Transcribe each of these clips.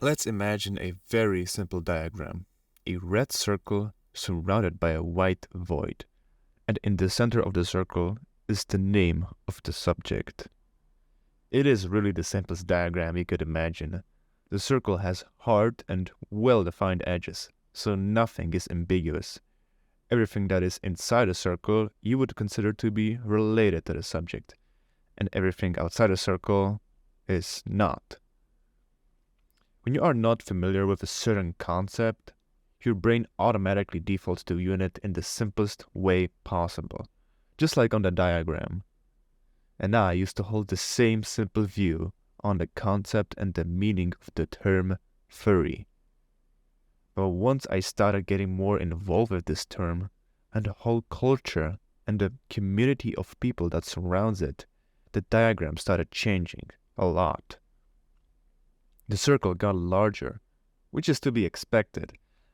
Let's imagine a very simple diagram. A red circle surrounded by a white void, and in the center of the circle is the name of the subject. It is really the simplest diagram you could imagine. The circle has hard and well-defined edges, so nothing is ambiguous. Everything that is inside a circle you would consider to be related to the subject, and everything outside a circle is not. When you are not familiar with a certain concept, your brain automatically defaults to viewing it in the simplest way possible, just like on the diagram. And I used to hold the same simple view on the concept and the meaning of the term furry. But once I started getting more involved with this term and the whole culture and the community of people that surrounds it, the diagram started changing a lot. The circle got larger, which is to be expected,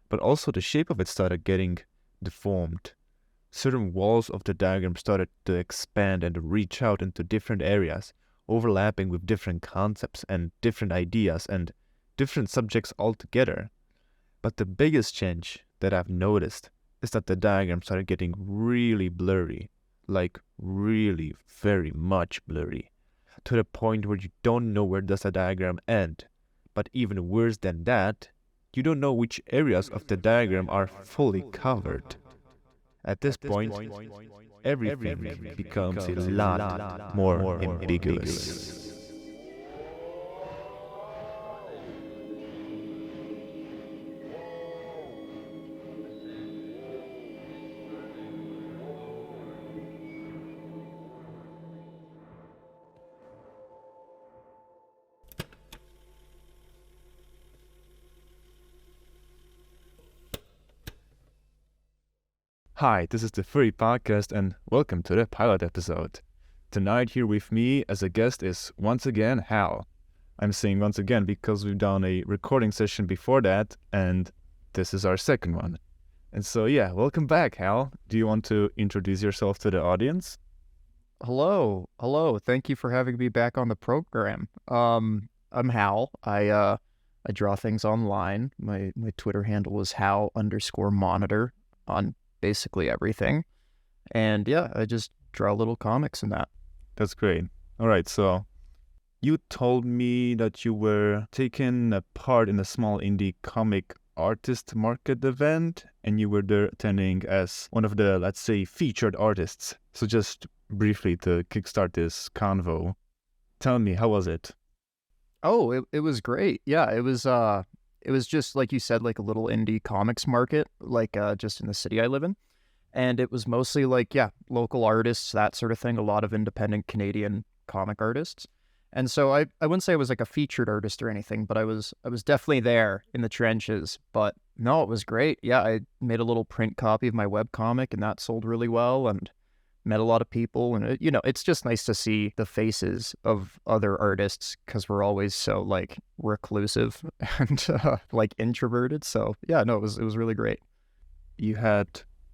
but also the shape of it started getting deformed. Certain walls of the diagram started to expand and reach out into different areas, overlapping with different concepts and different ideas and different subjects altogether. But the biggest change that I've noticed is that the diagram started getting really blurry, like really very much blurry, to the point where you don't know where does the diagram end. But even worse than that, you don't know which areas of the diagram are fully covered. At this point, everything becomes a lot more ambiguous. Hi, this is the Furry Podcast and welcome to the pilot episode. Tonight here with me as a guest is once again Hal. I'm saying once again because we've done a recording session before that and this is our second one. And so yeah, welcome back Hal. Do you want to introduce yourself to the audience? Hello. Thank you for having me back on the program. I'm Hal. I draw things online. My Twitter handle is Hal_monitor on basically everything. And yeah, I just draw little comics and that. That's great. All right, so you told me that you were taking a part in a small indie comic artist market event and you were there attending as one of the, let's say, featured artists. So just briefly to kickstart this convo, tell me, how was it? Oh, it was great. Yeah, it was just like you said, like a little indie comics market, like just in the city I live in. And it was mostly like, yeah, local artists, that sort of thing, a lot of independent Canadian comic artists. And so I wouldn't say I was like a featured artist or anything, but I was definitely there in the trenches. But no, it was great. Yeah, I made a little print copy of my web comic and that sold really well and met a lot of people. And it's just nice to see the faces of other artists because we're always so like reclusive and like introverted. So yeah, no, it was really great. You had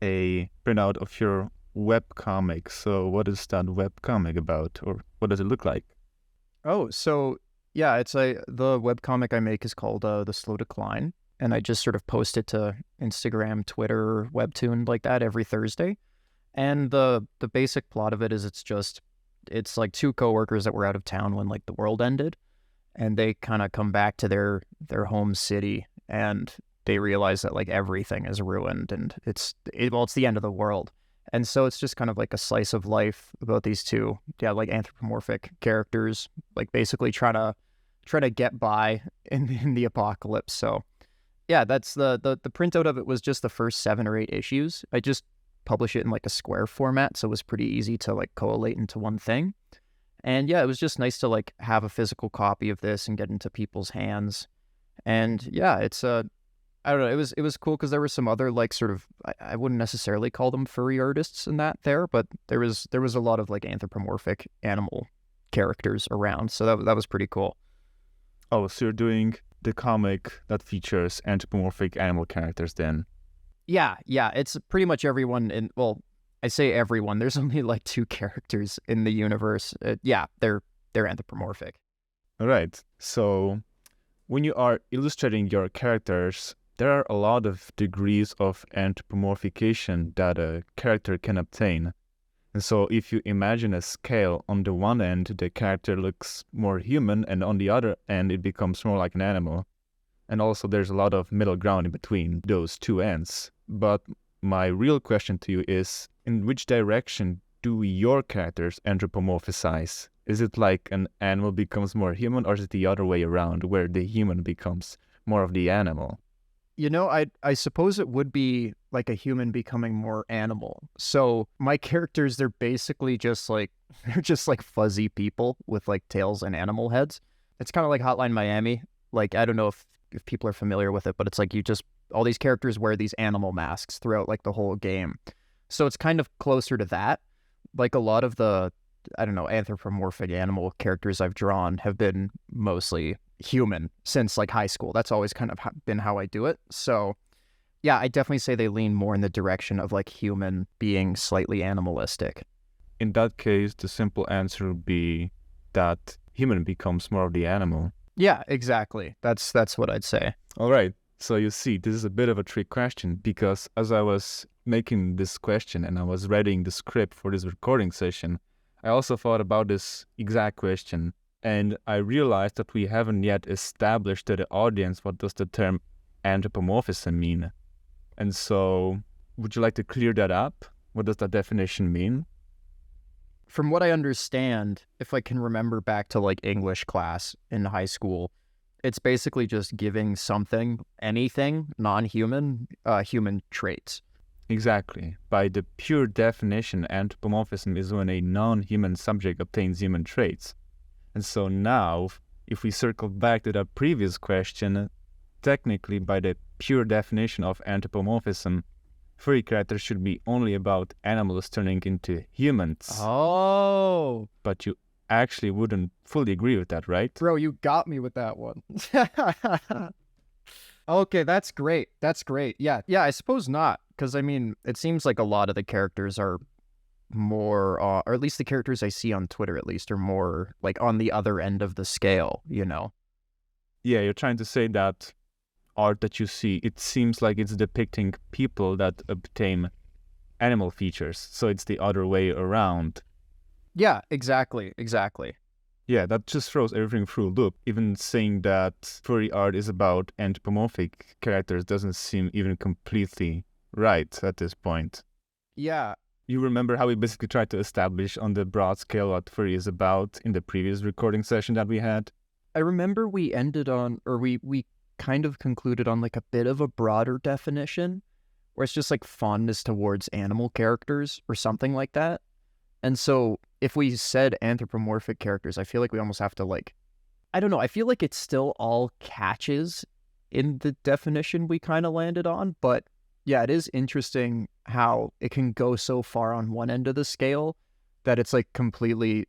a printout of your web comic. So what is that web comic about, or what does it look like? Oh, so yeah, the webcomic I make is called The Slow Decline, and I just sort of post it to Instagram, Twitter, Webtoon like that every Thursday. And the basic plot of it is it's like two coworkers that were out of town when like the world ended, and they kind of come back to their home city and they realize that like everything is ruined and it's the end of the world. And so it's just kind of like a slice of life about these two, yeah, like anthropomorphic characters, like basically trying to get by in the apocalypse. So yeah, that's the printout of it was just the first 7 or 8 issues. I just publish it in like a square format, so it was pretty easy to like collate into one thing. And yeah, it was just nice to like have a physical copy of this and get into people's hands. And yeah, I don't know. It was cool because there were some other like sort of I wouldn't necessarily call them furry artists in that there, but there was a lot of like anthropomorphic animal characters around, so that was pretty cool. Oh, so you're doing the comic that features anthropomorphic animal characters then. Yeah, it's pretty much everyone in. Well, I say everyone. There's only like two characters in the universe. Yeah, they're anthropomorphic. All right. So when you are illustrating your characters, there are a lot of degrees of anthropomorphication that a character can obtain. And so if you imagine a scale, on the one end, the character looks more human, and on the other end, it becomes more like an animal. And also there's a lot of middle ground in between those two ends. But my real question to you is, in which direction do your characters anthropomorphize? Is it like an animal becomes more human, or is it the other way around, where the human becomes more of the animal? You know, I suppose it would be like a human becoming more animal. So my characters, they're basically just like they're just like fuzzy people with like tails and animal heads. It's kind of like Hotline Miami. Like I don't know if people are familiar with it, but it's like you just all these characters wear these animal masks throughout like the whole game. So it's kind of closer to that. Like a lot of the I don't know, anthropomorphic animal characters I've drawn have been mostly human since like high school. That's always kind of been how I do it. So yeah, I definitely say they lean more in the direction of like human being slightly animalistic. In that case, the simple answer would be that human becomes more of the animal. Yeah, exactly. That's what I'd say. All right. So you see, this is a bit of a trick question, because as I was making this question and I was writing the script for this recording session, I also thought about this exact question, and I realized that we haven't yet established to the audience what does the term anthropomorphism mean. And so, would you like to clear that up? What does that definition mean? From what I understand, if I can remember back to like English class in high school, it's basically just giving something, anything, non-human, human traits. Exactly. By the pure definition, anthropomorphism is when a non-human subject obtains human traits. And so now, if we circle back to that previous question, technically by the pure definition of anthropomorphism, furry characters should be only about animals turning into humans. Oh. But you actually wouldn't fully agree with that, right? Bro, you got me with that one. Okay, that's great. That's great. Yeah, I suppose not. Because, I mean, it seems like a lot of the characters are more, or at least the characters I see on Twitter, at least, are more, like, on the other end of the scale, you know? Yeah, you're trying to say that art that you see, it seems like it's depicting people that obtain animal features. So it's the other way around. Yeah, exactly. Yeah, that just throws everything through a loop. Even saying that furry art is about anthropomorphic characters doesn't seem even completely right at this point. Yeah. You remember how we basically tried to establish on the broad scale what furry is about in the previous recording session that we had? I remember we ended on, or we kind of concluded on like a bit of a broader definition, where it's just like fondness towards animal characters or something like that. And so if we said anthropomorphic characters, I feel like we almost have to like, I don't know, I feel like it still all catches in the definition we kind of landed on. But yeah, it is interesting how it can go so far on one end of the scale that it's like completely,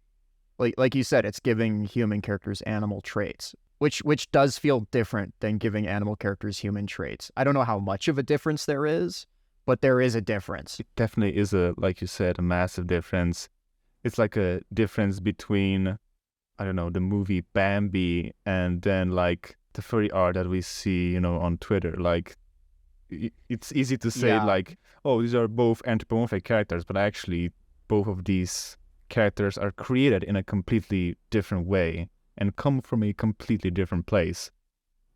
like you said, it's giving human characters animal traits, which does feel different than giving animal characters human traits. I don't know how much of a difference there is, but there is a difference. It definitely is like you said, a massive difference. It's like a difference between, I don't know, the movie Bambi and then like the furry art that we see, on Twitter. Like, it's easy to say like, oh, these are both anthropomorphic characters, but actually both of these characters are created in a completely different way and come from a completely different place.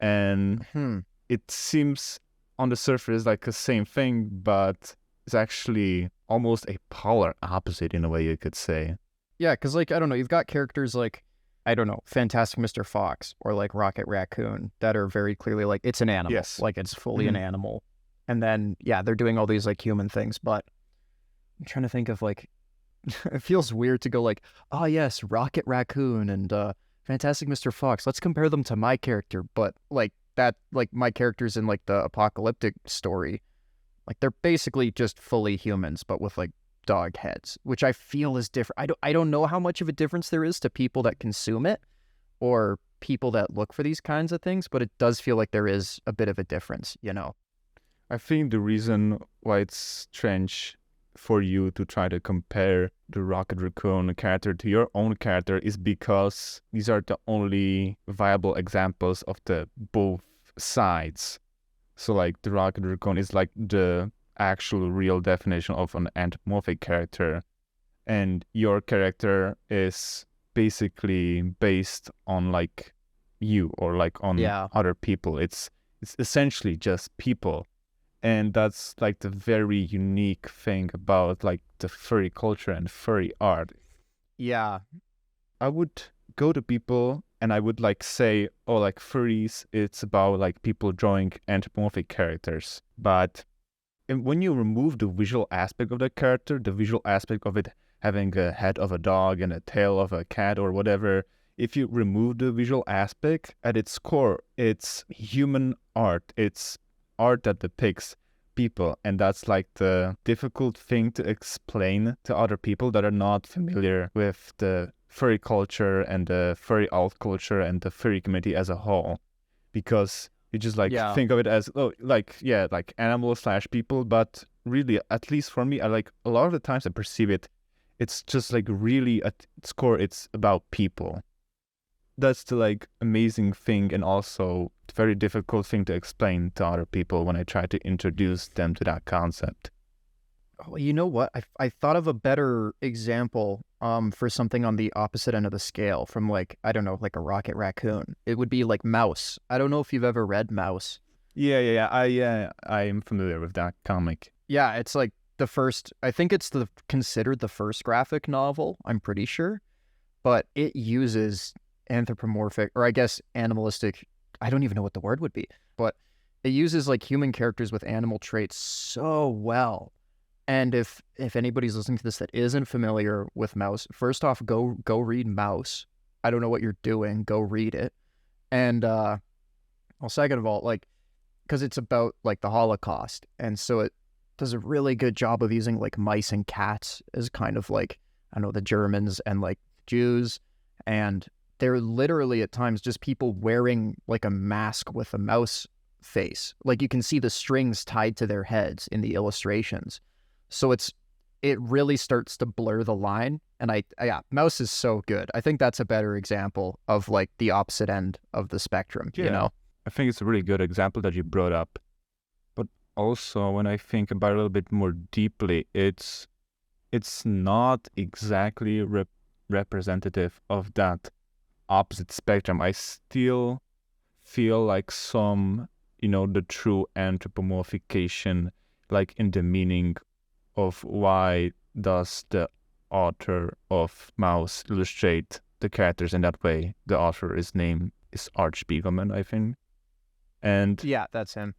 And it seems on the surface like the same thing, but it's actually almost a polar opposite in a way you could say. Yeah, because like, I don't know, you've got characters like, I don't know, Fantastic Mr. Fox or like Rocket Raccoon that are very clearly like, it's an animal. Yes. Like it's fully an animal. And then, yeah, they're doing all these like human things, but I'm trying to think of like, it feels weird to go like, oh yes, Rocket Raccoon and Fantastic Mr. Fox, let's compare them to my character. But like that, like my characters in like the apocalyptic story, like they're basically just fully humans, but with like dog heads, which I feel is different. I don't know how much of a difference there is to people that consume it or people that look for these kinds of things, but it does feel like there is a bit of a difference, I think the reason why it's strange, especially for furry art, is because, I don't know, the movie Bambi and then like the furry art that we see, on Twitter, like, it's easy to say like, oh, these are both anthropomorphic characters, but actually both of these characters are created in a completely different way and come from a completely different place. And I think the reason why it's strange for you to try to compare the Rocket Raccoon character to your own character is because these are the only viable examples of the both sides. So like the Rocket Raccoon is like the actual real definition of an anthropomorphic character, and your character is basically based on like you or like on Yeah. other people. It's essentially just people. And that's like the very unique thing about like the furry culture and furry art. Yeah. I would go to people and I would like say, oh, like furries, it's about like people drawing anthropomorphic characters. But when you remove the visual aspect of the character, the visual aspect of it having a head of a dog and a tail of a cat or whatever, if you remove the visual aspect, at its core, it's human art. It's art that depicts people, and that's like the difficult thing to explain to other people that are not familiar with the furry culture and the furry alt culture and the furry community as a whole, because you just like think of it as like animal/people, but really, at least for me, I like a lot of the times I perceive it's just like really at its core it's about people. That's the like amazing thing, and also very difficult thing to explain to other people when I try to introduce them to that concept. Oh, you know what? I thought of a better example for something on the opposite end of the scale from like, I don't know, like a Rocket Raccoon. It would be like Mouse. I don't know if you've ever read Mouse. Yeah. I am familiar with that comic. Yeah, it's like the first, I think it's considered the first graphic novel, I'm pretty sure, but it uses anthropomorphic, or I guess animalistic, I don't even know what the word would be, but it uses like human characters with animal traits so well. And if anybody's listening to this that isn't familiar with Mouse, first off, go read Mouse. I don't know what you're doing. Go read it. And well, second of all, like, because it's about like the Holocaust, and so it does a really good job of using like mice and cats as kind of like, I don't know, the Germans and like Jews, and they're literally at times just people wearing like a mask with a mouse face. Like you can see the strings tied to their heads in the illustrations. So it really starts to blur the line. And yeah, Mouse is so good. I think that's a better example of like the opposite end of the spectrum, you know? I think it's a really good example that you brought up. But also when I think about it a little bit more deeply, it's not exactly representative of that opposite spectrum. I still feel like some, the true anthropomorphication, like in the meaning of why does the author of Mouse illustrate the characters in that way. The author is Art Spiegelman, I think. And yeah, that's him.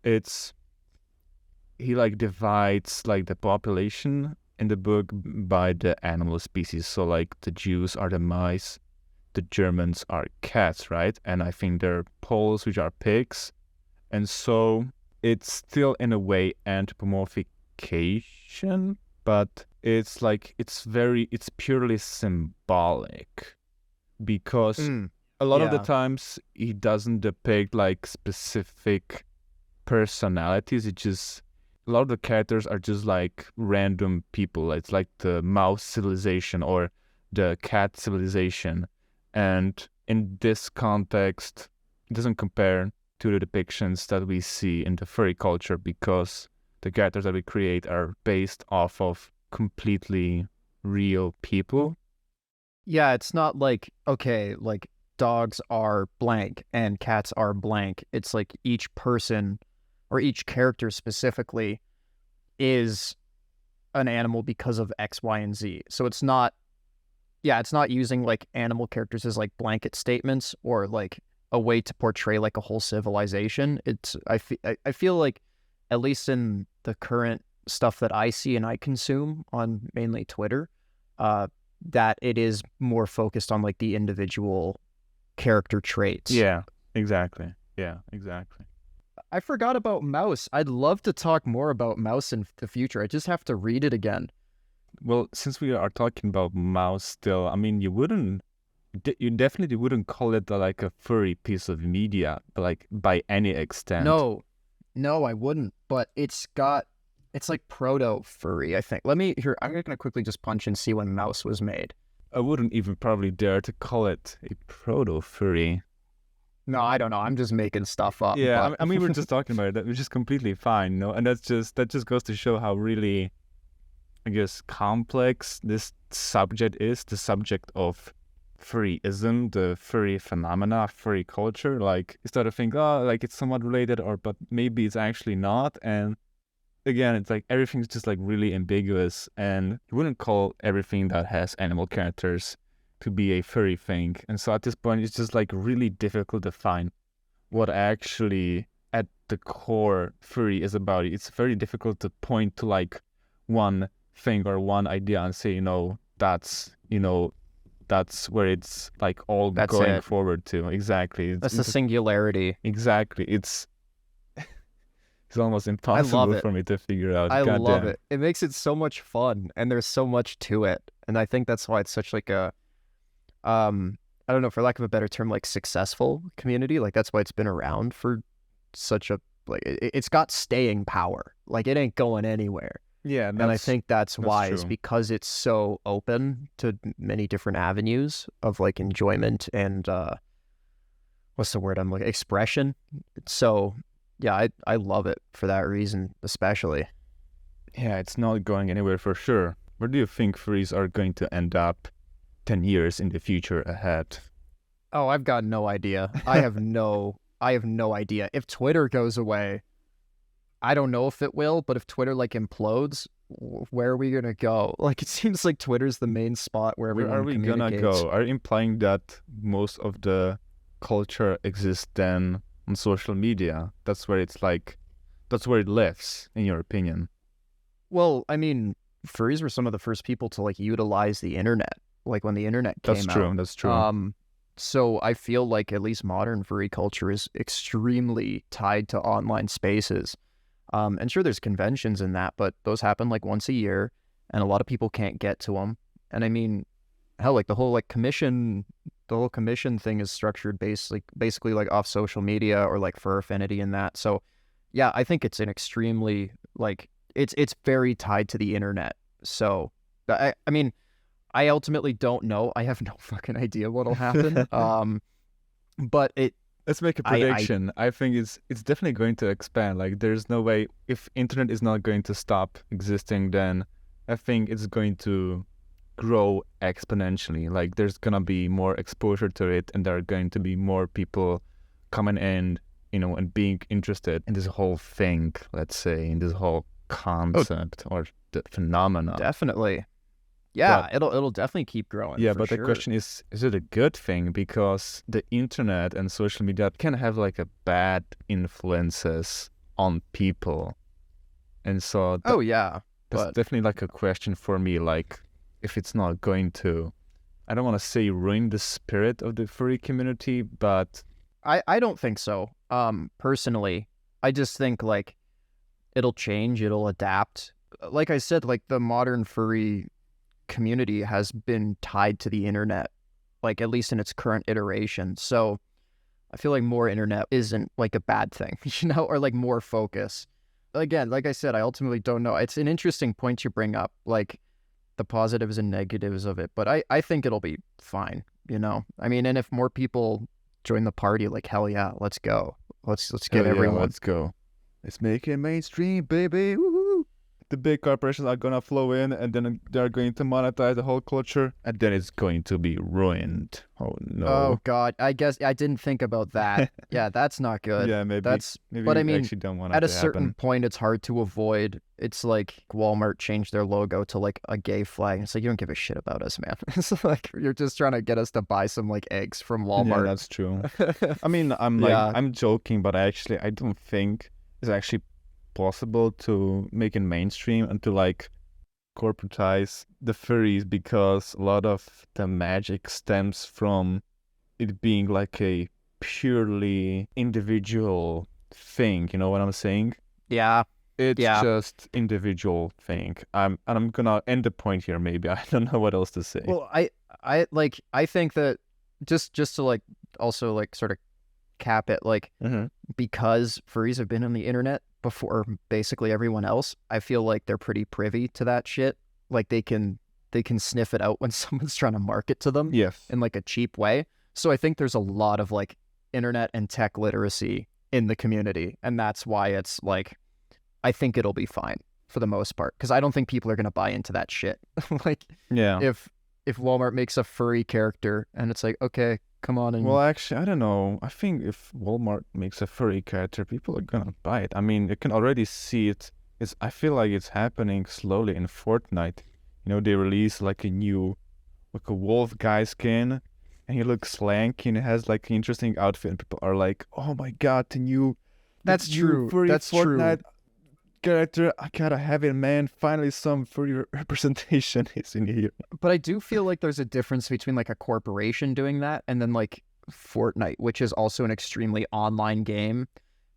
He like divides like the population in the book by the animal species. So like the Jews are the mice, the Germans are cats, right? And I think there are Poles, which are pigs. And so it's still in a way anthropomorphication, but it's like it's purely symbolic, because a lot of the times he doesn't depict like specific personalities. It just, a lot of the characters are just like random people. It's like the mouse civilization or the cat civilization. And in this context, it doesn't compare to the depictions that we see in the furry culture, because the characters that we create are based off of completely real people. Yeah, it's not like, okay, like dogs are blank and cats are blank. It's like each person or each character specifically is an animal because of X, Y, and Z. So it's not using like animal characters as like blanket statements or like a way to portray like a whole civilization. I feel like, at least in the current stuff that I see and I consume on mainly Twitter, that it is more focused on like the individual character traits. Yeah, exactly. Yeah, exactly. I forgot about Mouse. I'd love to talk more about Mouse in the future. I just have to read it again. Well, since we are talking about Mouse still, I mean, you definitely wouldn't call it like a furry piece of media, but like by any extent. No, I wouldn't. But it's got It's like proto furry, I think. Let me here. I'm gonna quickly just punch and see when mouse was made. I wouldn't even probably dare to call it a proto furry. No, I don't know. I'm just making stuff up. Yeah, But I mean, we're just talking about it, which is completely fine, And that just goes to show how really, I guess, complex this subject is, the subject of furryism, the furry phenomena, furry culture. Like, you start to think, oh, like it's somewhat related, but maybe it's actually not. And again, it's like everything's just like really ambiguous, and you wouldn't call everything that has animal characters to be a furry thing. And so at this point, it's just like really difficult to find what actually at the core furry is about. It's very difficult to point to like one thing or one idea and say, that's where it's like all that's going it. forward to. Exactly. That's the singularity. Exactly. It's almost impossible for me to figure out. I God love damn. it. It makes it so much fun, and there's so much to it. And I think that's why it's such like a, I don't know, for lack of a better term, like successful community. Like that's why it's been around for such a like it's got staying power. Like it ain't going anywhere. Yeah, And I think that's why is true. because it's so open to many different avenues of like enjoyment and what's the word I'm looking, expression. So yeah, I love it for that reason, especially. Yeah, it's not going anywhere for sure. Where do you think furries are going to end up 10 years in the future ahead? Oh, I've got no idea. I have no idea. If Twitter goes away, I don't know if it will, but if Twitter like implodes, where are we gonna go? Like it seems like Twitter's the main spot where everyone Where are we gonna communicates. go? Are you implying that most of the culture exists then on social media? That's where it's like, that's where it lives, in your opinion. Well, I mean, furries were some of the first people to like utilize the internet, like when the internet came That's out. true. That's true. So I feel like at least modern furry culture is extremely tied to online spaces. And sure, there's conventions in that, but those happen like once a year, and a lot of people can't get to them. And I mean, hell, like the whole commission thing is structured basically like off social media or like Fur Affinity and that. So yeah, I think it's an extremely like it's very tied to the internet. So I mean, I ultimately don't know. I have no fucking idea what'll happen. But Let's make a prediction. I think it's definitely going to expand. Like there's no way, if internet is not going to stop existing, then I think it's going to grow exponentially. Like there's gonna be more exposure to it, and there are going to be more people coming in, and being interested in this whole thing, let's say, in this whole concept or the phenomena. Definitely. Yeah, it'll definitely keep growing. Yeah, for but sure. the question is it a good thing? Because the internet and social media can have like a bad influences on people. And so yeah. that's definitely like a question for me, like if it's not going to, I don't want to say ruin the spirit of the furry community, but I don't think so. Personally, I just think like it'll change, it'll adapt. Like I said, like the modern furry community has been tied to the internet, like at least in its current iteration. So I feel like more internet isn't like a bad thing, or like more focus. Again, like I said, I ultimately don't know. It's an interesting point you bring up, like the positives and negatives of it, but I think it'll be fine, I mean, and if more people join the party, like hell yeah, let's go. Let's get everyone. Let's go. Let's make it mainstream, baby. Woo-hoo. The big corporations are gonna flow in, and then they're going to monetize the whole culture, and then it's going to be ruined. Oh no! Oh god, I guess I didn't think about that. Yeah, that's not good. Yeah, maybe. Maybe but I mean, actually don't want at it a to certain happen. point, it's hard to avoid. It's like Walmart changed their logo to like a gay flag. It's like you don't give a shit about us, man. It's like you're just trying to get us to buy some like eggs from Walmart. Yeah, that's true. I mean, I'm joking, but I don't think it's actually possible to make it mainstream and to like corporatize the furries, because a lot of the magic stems from it being like a purely individual thing. You know what I'm saying? Yeah. It's just individual thing. I'm gonna end the point here. Maybe I don't know what else to say. Well, I think that just to like also like sort of cap it, like because furries have been on the internet before basically everyone else, I feel like they're pretty privy to that shit. Like they can sniff it out when someone's trying to market to them Yes. in like a cheap way. So I think there's a lot of like internet and tech literacy in the community, and that's why it's like I think it'll be fine for the most part, because I don't think people are gonna buy into that shit. Like Yeah. if Walmart makes a furry character and it's like, okay, come on and Well, actually, I don't know. I think if Walmart makes a furry character, people are gonna buy it. I mean, you can already see it. I feel like it's happening slowly in Fortnite. They release like a wolf guy skin, and he looks lanky and has like an interesting outfit, and people are like, "Oh my god, that's the new true. furry That's true. Fortnite character! I gotta have it, man! Finally, some furry representation is in here." But I do feel like there's a difference between like a corporation doing that and then like Fortnite, which is also an extremely online game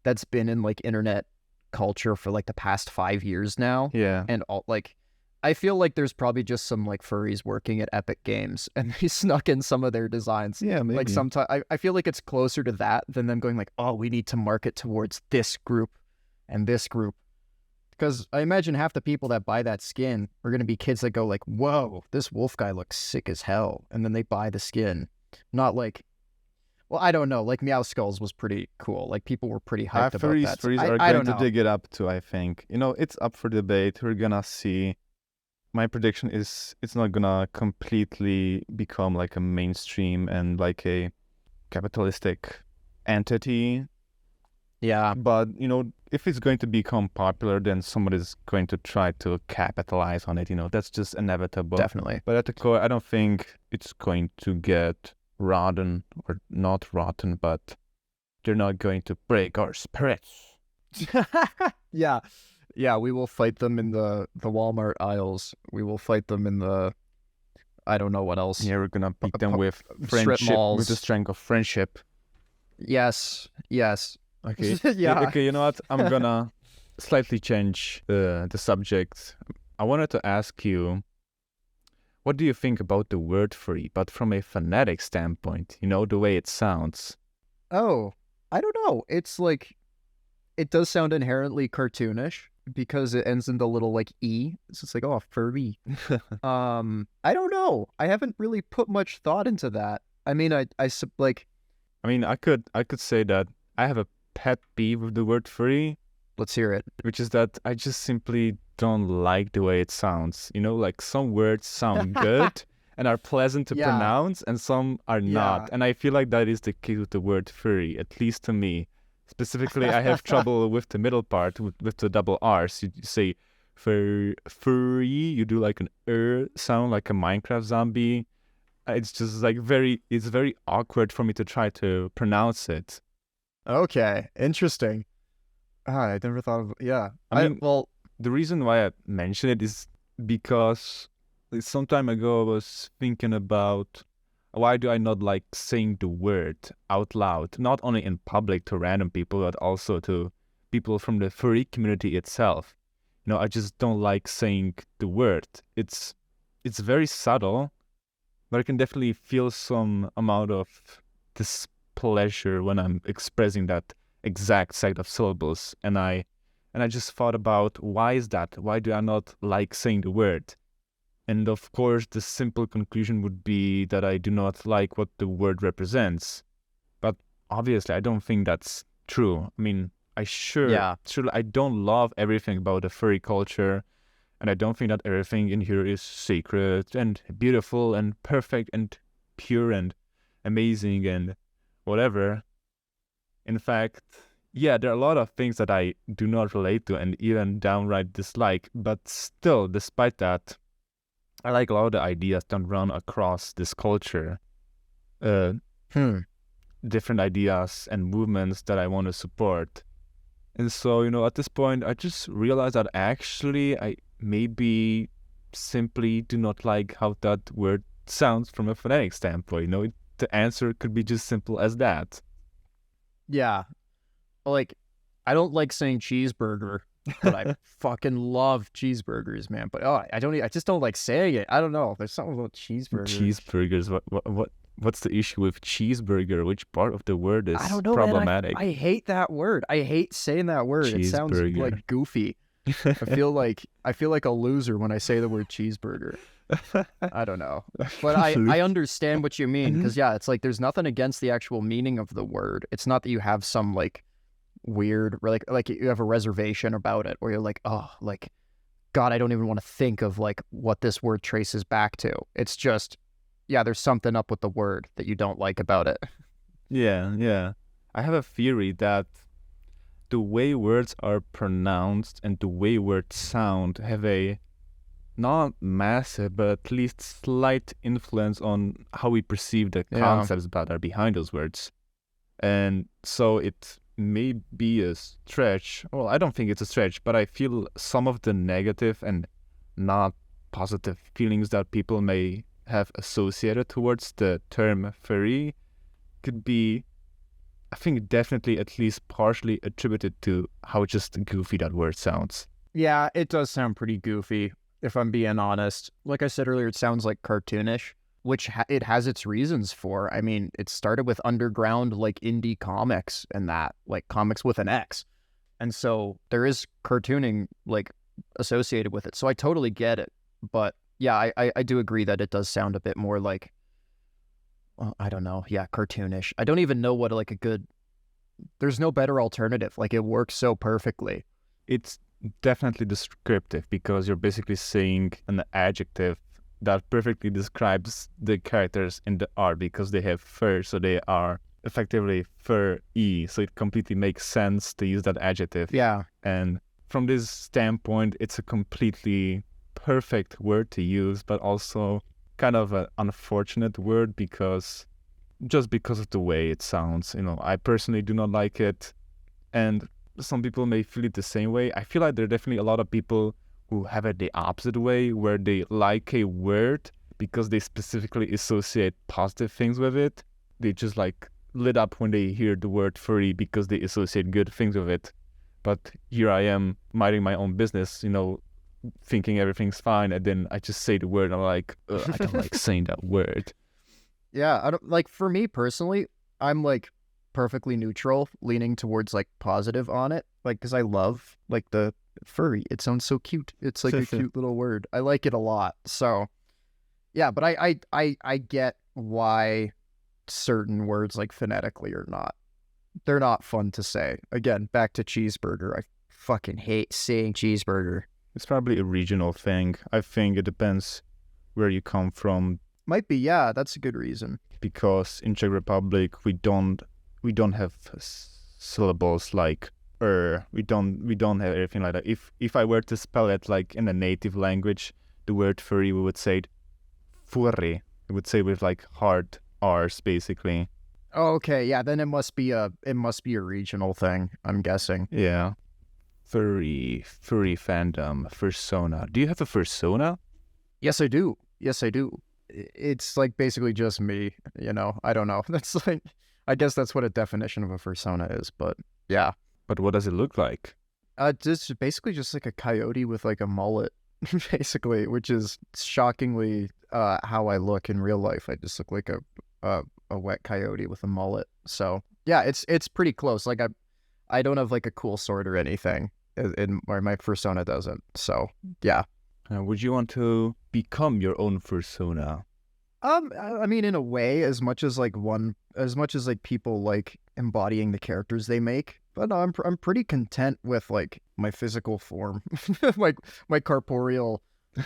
that's been in like internet culture for like the past 5 years now. Yeah. And all like I feel like there's probably just some like furries working at Epic Games and they snuck in some of their designs. Yeah, maybe. Like sometimes I feel like it's closer to that than them going like, oh, we need to market towards this group and this group. Because I imagine half the people that buy that skin are going to be kids that go like, whoa, this wolf guy looks sick as hell. And then they buy the skin. Not like, well, I don't know. Like Meow Skulls was pretty cool. Like people were pretty hyped about that. So Furries are I going don't to know. dig it up too, I think. It's up for debate. We're gonna see. My prediction is it's not gonna completely become like a mainstream and like a capitalistic entity. Yeah, But, if it's going to become popular, then somebody is going to try to capitalize on it. That's just inevitable. definitely. But at the core, I don't think it's going to get rotten or not rotten, but they're not going to break our spirits. Yeah. Yeah, we will fight them in the Walmart aisles. We will fight them in the, I don't know what else. Yeah, we're gonna beat them with strip friendship, malls. with the strength of friendship. Yes. Okay. Yeah. Okay, you know what? I'm gonna slightly change the subject. I wanted to ask you, what do you think about the word furry, but from a phonetic standpoint? The way it sounds. Oh, I don't know. It's like, it does sound inherently cartoonish because it ends in the little like E. So it's like, oh, furry. I don't know. I haven't really put much thought into that. I mean, like, I mean, I could say that I have a pet peeve with the word furry, let's hear it. which is that I just simply don't like the way it sounds. Like some words sound good and are pleasant to Yeah. pronounce, and some are not. Yeah. And I feel like that is the case with the word furry, at least to me. Specifically, I have trouble with the middle part, with the double R's. You say furry, you do like an sound, like a Minecraft zombie. It's just like it's very awkward for me to try to pronounce it. Okay, interesting. I never thought of, yeah. I mean, well, the reason why I mention it is because some time ago I was thinking about why do I not like saying the word out loud, not only in public to random people, but also to people from the furry community itself. I just don't like saying the word. It's very subtle, but I can definitely feel some amount of displeasure when I'm expressing that exact set of syllables. And I just thought about, why is that? Why do I not like saying the word? And of course, the simple conclusion would be that I do not like what the word represents. But obviously, I don't think that's true. I mean, I don't love everything about the furry culture, and I don't think that everything in here is sacred and beautiful and perfect and pure and amazing and whatever. In fact, yeah, there are a lot of things that I do not relate to and even downright dislike, but still, despite that, I like a lot of the ideas that run across this culture. Different ideas and movements that I want to support. And so, at this point, I just realized that actually I maybe simply do not like how that word sounds from a phonetic standpoint. The answer could be just simple as that. yeah. Like, I don't like saying cheeseburger, but I fucking love cheeseburgers, man. But I just don't like saying it. I don't know. There's something about cheeseburgers. Cheeseburgers. What? What's the issue with cheeseburger? Which part of the word I is don't know, man. problematic? I hate that word. I hate saying that word. It sounds Cheeseburger. like goofy. I feel like a loser when I say the word cheeseburger. I don't know. But I understand what you mean, because yeah, it's like there's nothing against the actual meaning of the word. It's not that you have some like weird, or like you have a reservation about it, or you're like, oh, like God, I don't even want to think of like what this word traces back to. It's just, yeah, there's something up with the word that you don't like about it. Yeah, yeah. I have a theory that the way words are pronounced and the way words sound have a not massive, but at least slight influence on how we perceive the Yeah. concepts that are behind those words. And so it may be a stretch. Well, I don't think it's a stretch, but I feel some of the negative and not positive feelings that people may have associated towards the term furry could be, I think, definitely at least partially attributed to how just goofy that word sounds. Yeah, it does sound pretty goofy, if I'm being honest. Like I said earlier, it sounds like cartoonish, which it has its reasons for. I mean, it started with underground, like indie comics and that, like comics with an X. And so there is cartooning, like, associated with it. So I totally get it. But yeah, I do agree that it does sound a bit more like, well, I don't know. Yeah, cartoonish. I don't even know what like a good, there's no better alternative. Like it works so perfectly. It's definitely descriptive because you're basically saying an adjective that perfectly describes the characters in the art because they have fur, so they are effectively fur-y. So it completely makes sense to use that adjective. Yeah. And from this standpoint, it's a completely perfect word to use, but also kind of an unfortunate word because just because of the way it sounds. I personally do not like it, and some people may feel it the same way. I feel like there are definitely a lot of people who have it the opposite way, where they like a word because they specifically associate positive things with it. They just like lit up when they hear the word furry because they associate good things with it. But here I am minding my own business, thinking everything's fine, and then I just say the word and I'm like, I don't like saying that word. Yeah, I don't like, for me personally, I'm like perfectly neutral, leaning towards like positive on it, like because I love like the furry. It sounds so cute. It's like a cute little word. I like it a lot. So yeah, but I get why certain words like phonetically are not. They're not fun to say. Again, back to cheeseburger. I fucking hate saying cheeseburger. It's probably a regional thing. I think it depends where you come from. Might be, yeah, that's a good reason. Because in Czech Republic we don't have syllables like we don't have everything like that. If I were to spell it like in a native language, the word furry, we would say it furry. We would say with like hard R's basically. Oh, okay, yeah, then it must be a regional thing, I'm guessing. Yeah. Furry fandom, fursona. Do you have a fursona? Yes, I do. It's like basically just me, I don't know. That's like, I guess that's what a definition of a fursona is, but yeah. But what does it look like? Just basically just like a coyote with like a mullet, basically, which is shockingly how I look in real life. I just look like a wet coyote with a mullet. So yeah, it's pretty close. Like I don't have like a cool sword or anything, or my fursona doesn't. So yeah. Would you want to become your own fursona? I mean, in a way, as much as like people like embodying the characters they make, but no, I'm pretty content with like my physical form, like my corporeal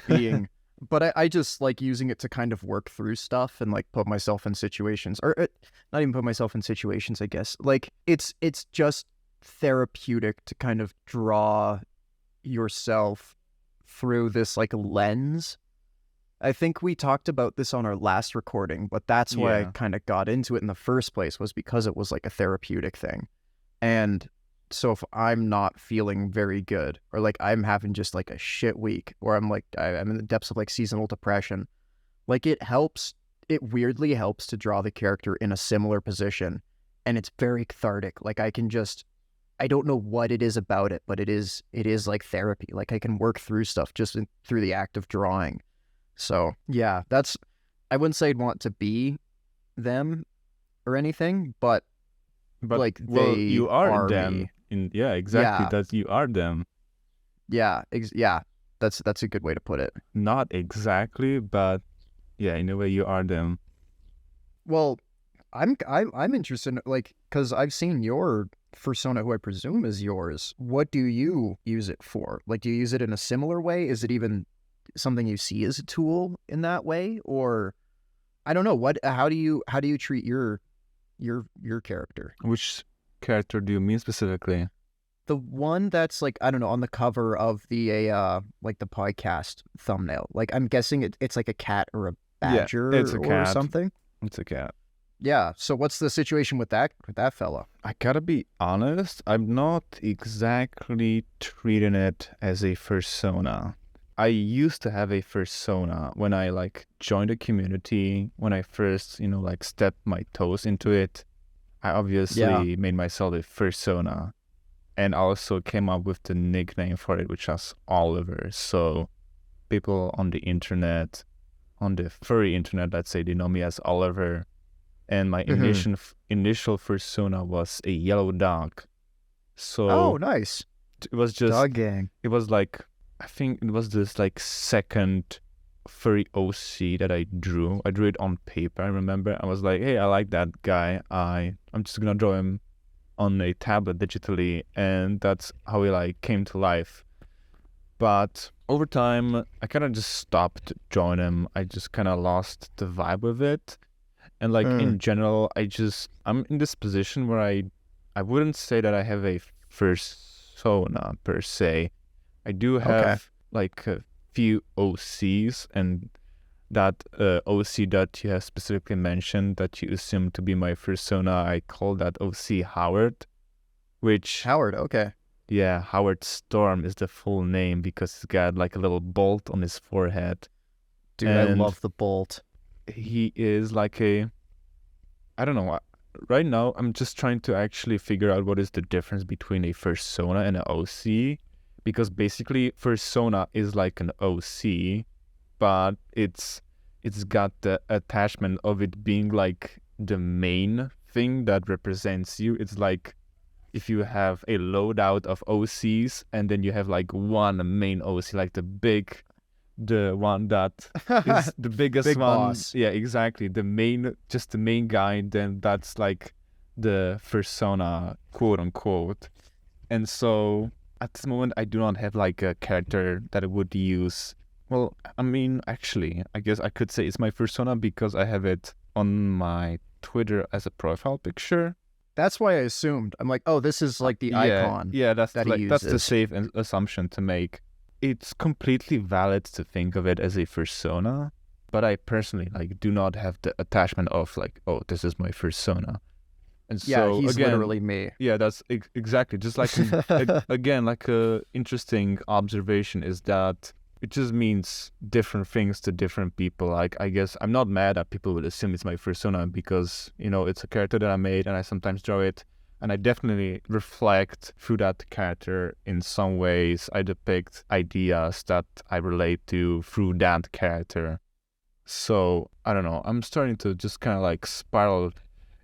being. But I just like using it to kind of work through stuff and like put myself in situations, or not even put myself in situations, I guess. Like it's just therapeutic to kind of draw yourself through this like lens. I think we talked about this on our last recording, but that's why I kind of got into it in the first place, was because it was like a therapeutic thing. And so if I'm not feeling very good, or like I'm having just like a shit week, or I'm like I'm in the depths of like seasonal depression, like it weirdly helps to draw the character in a similar position, and it's very cathartic. Like I don't know what it is about it, but it is like therapy. Like I can work through stuff just through the act of drawing. So yeah, I wouldn't say I'd want to be them or anything, but But like well, they you are are them. me. Yeah, exactly. Yeah, That you are them. yeah. That's a good way to put it. Not exactly, but yeah, in a way you are them. Well, I'm interested in, like, because I've seen your persona, who I presume is yours. What do you use it for? Like, do you use it in a similar way? Is it even something you see as a tool in that way, or I don't know. How do you treat your character? Which character do you mean specifically? The one that's like, I don't know, on the cover of the like the podcast thumbnail. Like, I'm guessing it's like a cat or a Yeah, it's badger a or cat. something. It's a cat. Yeah. So what's the situation with that fella? I gotta be honest, I'm not exactly treating it as a persona. I used to have a persona when I like joined a community, when I first, like stepped my toes into it. I Yeah. obviously made myself a persona and also came up with the nickname for it, which was Oliver. So people on the internet, on the furry internet, let's say, they know me as Oliver. And my Hmm. initial persona was a yellow dog. Oh, So nice. it was just, Dog gang. it was like, I think it was this like second furry OC that I drew. I drew it on paper, I remember. I was like, hey, I like that guy. I'm just gonna draw him on a tablet digitally, and that's how he like came to life. But over time, I kind of just stopped drawing him. I just kind of lost the vibe of it. And like Mm, in general, I'm in this position where I wouldn't say that I have a persona per se. I do okay. have like a few OCs, and that OC that you have specifically mentioned that you assume to be my persona, I call that OC Howard, which, Howard. Okay. yeah, Howard Storm is the full name because he's got like a little bolt on his forehead. Dude, I And love the bolt. he is like I don't know. Right now, I'm just trying to actually figure out what is the difference between a persona and an OC, because basically persona is like an OC, but it's got the attachment of it being like the main thing that represents you. It's like if you have a loadout of OCs and then you have like one main OC, like the one that is the biggest Big one. boss. Yeah, exactly. Just the main guy, then that's like the persona, quote unquote. And so at this moment, I do not have like a character that I would use. Well, I mean, actually, I guess I could say it's my persona because I have it on my Twitter as a profile picture. That's why I assumed. I'm like, oh, this is like the Yeah, icon yeah, that he that's the uses. safe assumption to make. It's completely valid to think of it as a persona, but I personally like do not have the attachment of like, oh, this is my persona. And Yeah, so he's again, literally me. yeah, that's exactly just like again, like a interesting observation is that it just means different things to different people. Like I guess I'm not mad that people would assume it's my persona because it's a character that I made and I sometimes draw it, and I definitely reflect through that character in some ways. I depict ideas that I relate to through that character. So I don't know. I'm starting to just kind of like spiral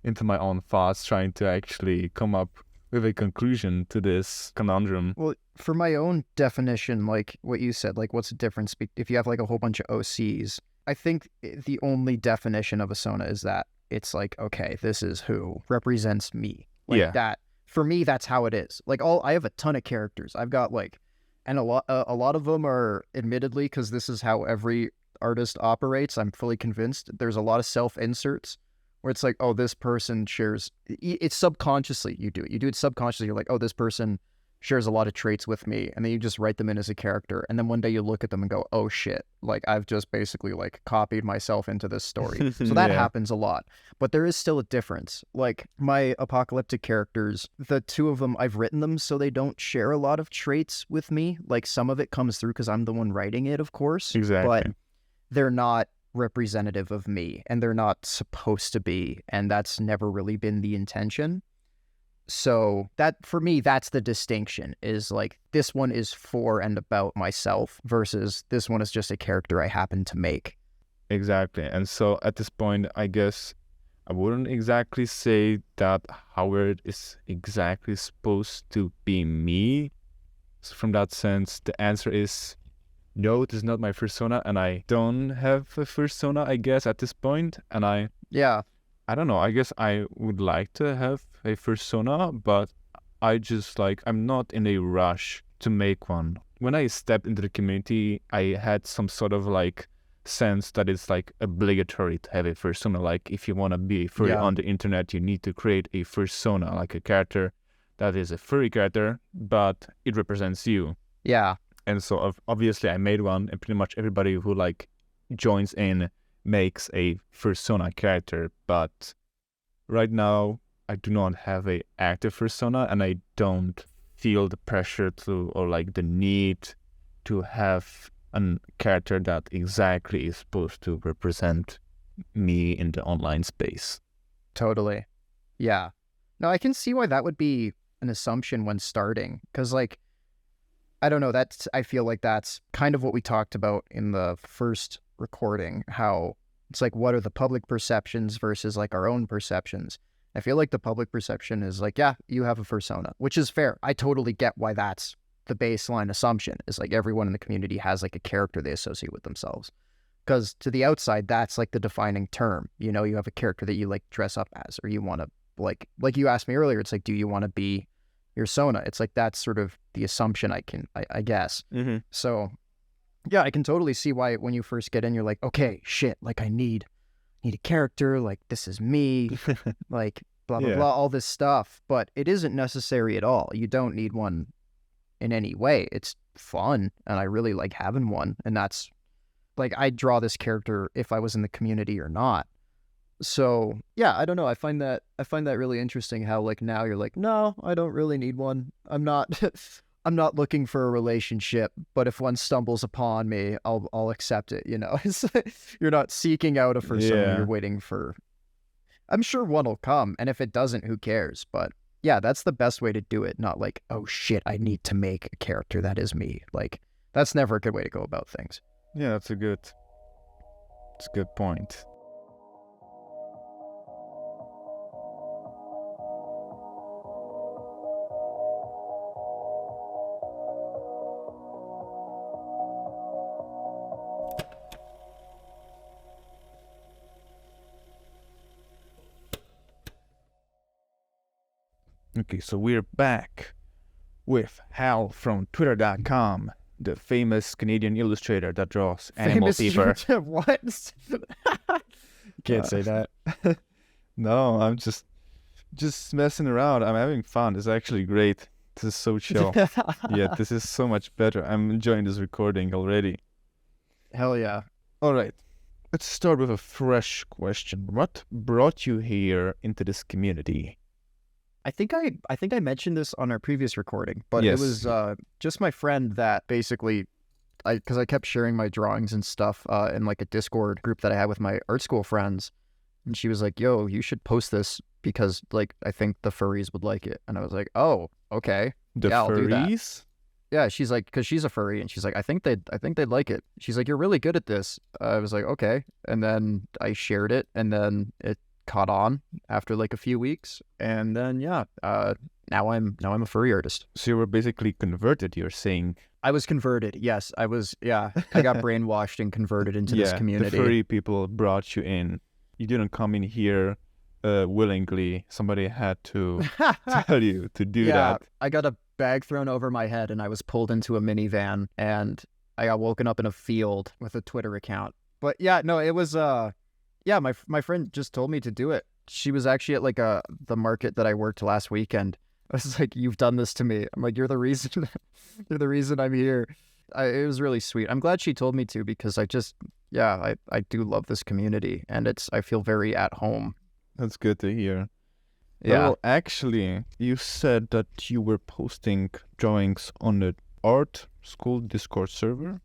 into my own thoughts, trying to actually come up with a conclusion to this conundrum. Well, for my own definition, like what you said, like what's the difference if you have like a whole bunch of OCs? I think the only definition of a Sona is that it's like, okay, this is who represents me. Like Yeah, that. For me, that's how it is. Like I have a ton of characters. I've got like, and a lot of them are admittedly because this is how every artist operates. I'm fully convinced. There's a lot of self inserts where it's like, oh, this person shares. It's subconsciously you do it. You do it subconsciously. You're like, oh, this person shares a lot of traits with me, and then you just write them in as a character, and then one day you look at them and go, oh shit, like I've just basically like copied myself into this story. So that yeah, happens a lot, but there is still a difference. Like my apocalyptic characters, the two of them, I've written them so they don't share a lot of traits with me. Like some of it comes through because I'm the one writing it, of course, but exactly. they're not representative of me, and they're not supposed to be, and that's never really been the intention. So that for me, that's the distinction, is like this one is for and about myself versus this one is just a character I happen to make. Exactly. And so at this point, I guess I wouldn't exactly say that Howard is exactly supposed to be me. So from that sense, the answer is no, this is not my persona, and I don't have a persona, I guess, at this point. And I don't know, I guess I would like to have a persona, but I'm not in a rush to make one. When I stepped into the community, I had some sort of like sense that it's like obligatory to have a persona. Like if you want to be furry on the internet, you need to create a persona, like a character that is a furry character, but it represents you. Yeah. And so obviously I made one, and pretty much everybody who like joins in makes a persona character. But right now I do not have a active persona, and I don't feel the pressure to, or like the need to have a character that exactly is supposed to represent me in the online space. Totally. Yeah. No, I can see why that would be an assumption when starting, because like, I don't know, I feel like that's kind of what we talked about in the first recording, how it's like, what are the public perceptions versus like our own perceptions? I feel like the public perception is like, yeah, you have a persona, which is fair. I totally get why that's the baseline assumption, is like everyone in the community has like a character they associate with themselves. Because to the outside, that's like the defining term. You know, you have a character that you like dress up as, or you want to like you asked me earlier, it's like, do you want to be your persona? It's like, that's sort of the assumption I guess. Mm-hmm. So yeah, I can totally see why when you first get in, you're like, okay, shit, like I need a character, like this is me, like blah, blah, blah, all this stuff. But it isn't necessary at all. You don't need one in any way. It's fun, and I really like having one. And that's like, I'd draw this character if I was in the community or not. So yeah, I don't know. I find that really interesting how like now you're like, no, I don't really need one. I'm not I'm not looking for a relationship, but if one stumbles upon me, I'll accept it, you know. You're not seeking out a persona, you're waiting for, I'm sure one will come, and if it doesn't, who cares? But yeah, that's the best way to do it. Not like, oh shit, I need to make a character that is me. Like, that's never a good way to go about things. Yeah, it's a good point. Okay, so we're back with Hal from Twitter.com, the famous Canadian illustrator that draws animal people. What? Can't say that. No, I'm just messing around. I'm having fun. It's actually great. This is so chill. Yeah, this is so much better. I'm enjoying this recording already. Hell yeah. All right. Let's start with a fresh question. What brought you here into this community? I think I mentioned this on our previous recording, but Yes. It was just my friend that basically, because I kept sharing my drawings and stuff in like a Discord group that I had with my art school friends, and she was like, "Yo, you should post this because like I think the furries would like it." And I was like, "Oh, okay, The I'll do that." furries? Yeah, she's like, because she's a furry, and she's like, I think they'd like it. She's like, "You're really good at this." I was like, "Okay," and then I shared it, and then it caught on after like a few weeks, and then now I'm a furry artist. So you were basically converted, you're saying? I was converted. Yes, I was. Yeah, I got brainwashed and converted into this community. The furry people brought you in. You didn't come in here willingly. Somebody had to tell you to do that. I got a bag thrown over my head, and I was pulled into a minivan, and I got woken up in a field with a Twitter account. But yeah, no, it was yeah, my friend just told me to do it. She was actually at like the market that I worked last weekend. I was like, "You've done this to me." I'm like, "You're the reason. You're the reason I'm here." It was really sweet. I'm glad she told me to, because I do love this community, and I feel very at home. That's good to hear. Yeah. Well, actually, you said that you were posting drawings on the art school Discord server,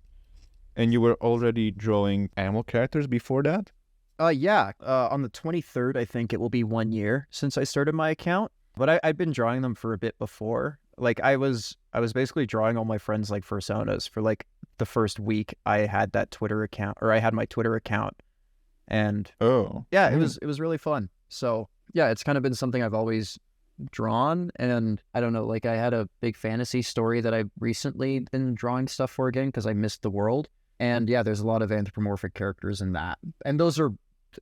and you were already drawing animal characters before that? On the 23rd, I think it will be 1 year since I started my account. But I'd been drawing them for a bit before. Like I was basically drawing all my friends like personas for like the first week I had that Twitter account, or I had my Twitter account. And Oh. yeah, it was really fun. So yeah, it's kind of been something I've always drawn. And I don't know, like I had a big fantasy story that I've recently been drawing stuff for again because I missed the world. And yeah, there's a lot of anthropomorphic characters in that. And those are,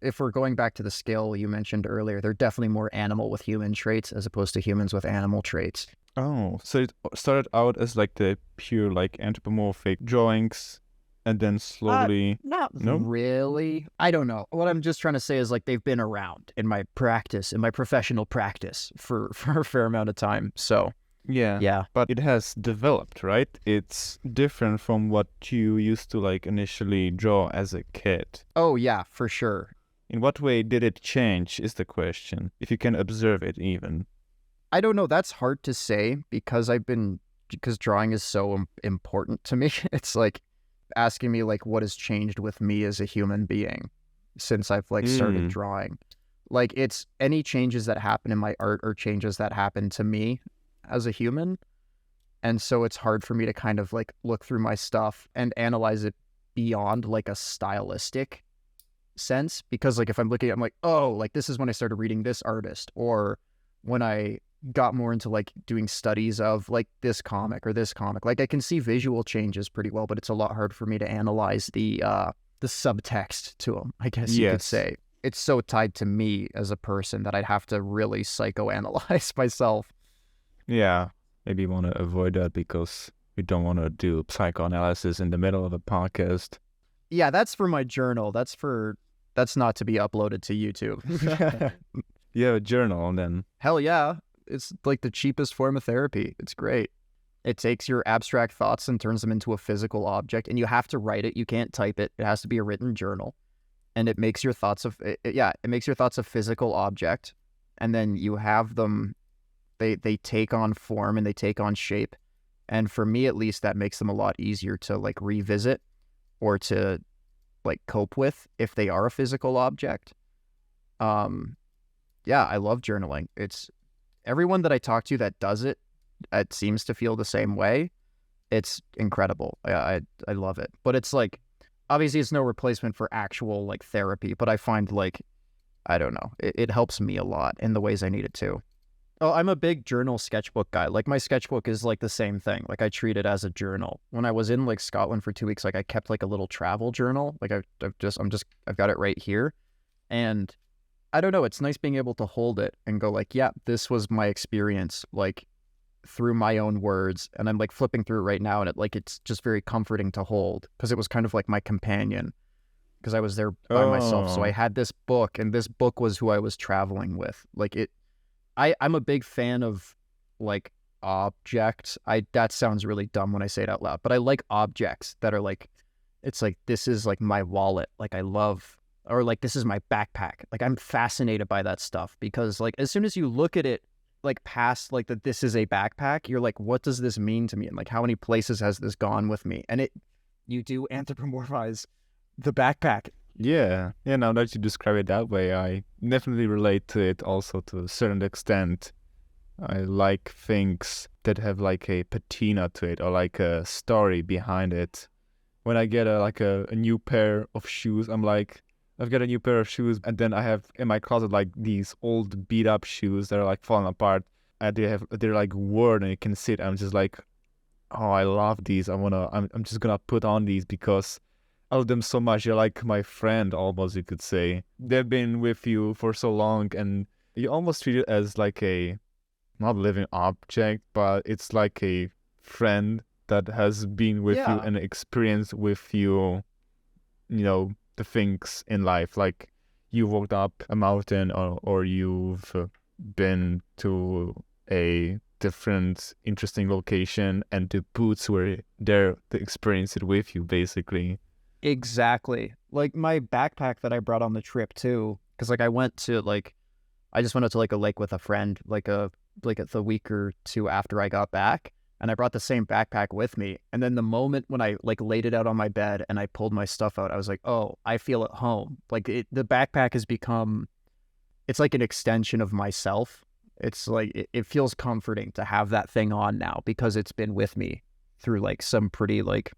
if we're going back to the scale you mentioned earlier, they're definitely more animal with human traits as opposed to humans with animal traits. Oh, so it started out as like the pure like anthropomorphic drawings, and then slowly. Not No? really. I don't know. What I'm just trying to say is like they've been around in my practice, in my professional practice for a fair amount of time. So Yeah. yeah. But it has developed, right? It's different from what you used to like initially draw as a kid. Oh yeah, for sure. In what way did it change is the question, if you can observe it even. I don't know. That's hard to say because because drawing is so important to me. It's like asking me like what has changed with me as a human being since I've like started drawing. Like it's any changes that happen in my art or changes that happen to me as a human. And so it's hard for me to kind of like look through my stuff and analyze it beyond like a stylistic sense. Because like if I'm looking at it, I'm like, oh, like this is when I started reading this artist, or when I got more into like doing studies of like this comic or this comic. Like I can see visual changes pretty well, but it's a lot hard for me to analyze the subtext to them, I guess you could say. It's so tied to me as a person that I'd have to really psychoanalyze myself. Yeah, maybe you want to avoid that because we don't want to do psychoanalysis in the middle of a podcast. Yeah, that's for my journal. That's not to be uploaded to YouTube. You have a journal then. Hell yeah. It's like the cheapest form of therapy. It's great. It takes your abstract thoughts and turns them into a physical object, and you have to write it. You can't type it. It has to be a written journal, and it makes your thoughts it makes your thoughts a physical object, and then you have them. They take on form and they take on shape, and for me at least, that makes them a lot easier to like revisit or to like cope with if they are a physical object. Yeah, I love journaling. It's everyone that I talk to that does it, it seems to feel the same way. It's incredible. I love it. But it's like, obviously it's no replacement for actual like therapy, but I find like, I don't know, it helps me a lot in the ways I need it to. Oh, I'm a big journal sketchbook guy. Like my sketchbook is like the same thing. Like I treat it as a journal. When I was in like Scotland for 2 weeks, like I kept like a little travel journal. Like I've got it right here. And I don't know, it's nice being able to hold it and go like, yeah, this was my experience, like through my own words. And I'm like flipping through it right now, and it's just very comforting to hold because it was kind of like my companion because I was there by myself. So I had this book, and this book was who I was traveling with. Like I'm a big fan of like objects. That sounds really dumb when I say it out loud, but I like objects that are like, it's like, this is like my wallet. Like I love, or like, this is my backpack. Like I'm fascinated by that stuff because like, as soon as you look at it, like past like that, this is a backpack, you're like, what does this mean to me? And like, how many places has this gone with me? And you do anthropomorphize the backpack. Yeah. Now that you describe it that way, I definitely relate to it also to a certain extent. I like things that have like a patina to it or like a story behind it. When I get a new pair of shoes, I'm like, I've got a new pair of shoes, and then I have in my closet like these old beat up shoes that are like falling apart. And they're like worn and you can see it. I'm just like, oh, I love these. I'm just gonna put on these because I love them so much. You're like my friend almost, you could say. They've been with you for so long, and you almost treat it as like a not living object, but it's like a friend that has been with you and experienced with you, the things in life. Like you walked up a mountain or you've been to a different interesting location and the boots were there to experience it with you, basically. Exactly. Like my backpack that I brought on the trip too, because like I just went out to like a lake with a friend like the week or two after I got back, and I brought the same backpack with me. And then the moment when I like laid it out on my bed and I pulled my stuff out, I was like, oh, I feel at home. Like the backpack has become, it's like an extension of myself. It's like, it feels comforting to have that thing on now because it's been with me through like some pretty like,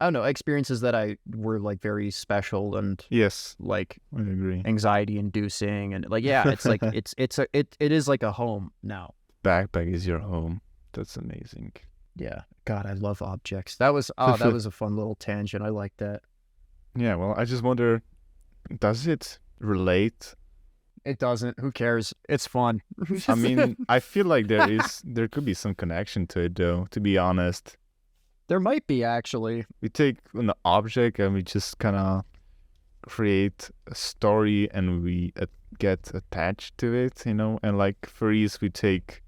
I don't know, experiences that I were like very special and Yes, like I agree. anxiety inducing, and like yeah, it's like it is like a home now. Backpack is your home. That's amazing. Yeah. God, I love objects. That was that was a fun little tangent. I like that. Yeah, well, I just wonder, does it relate? It doesn't. Who cares? It's fun. I mean, I feel like there could be some connection to it though, to be honest. There might be actually. We take an object and we just kind of create a story and we get attached to it, you know? And like furries, we take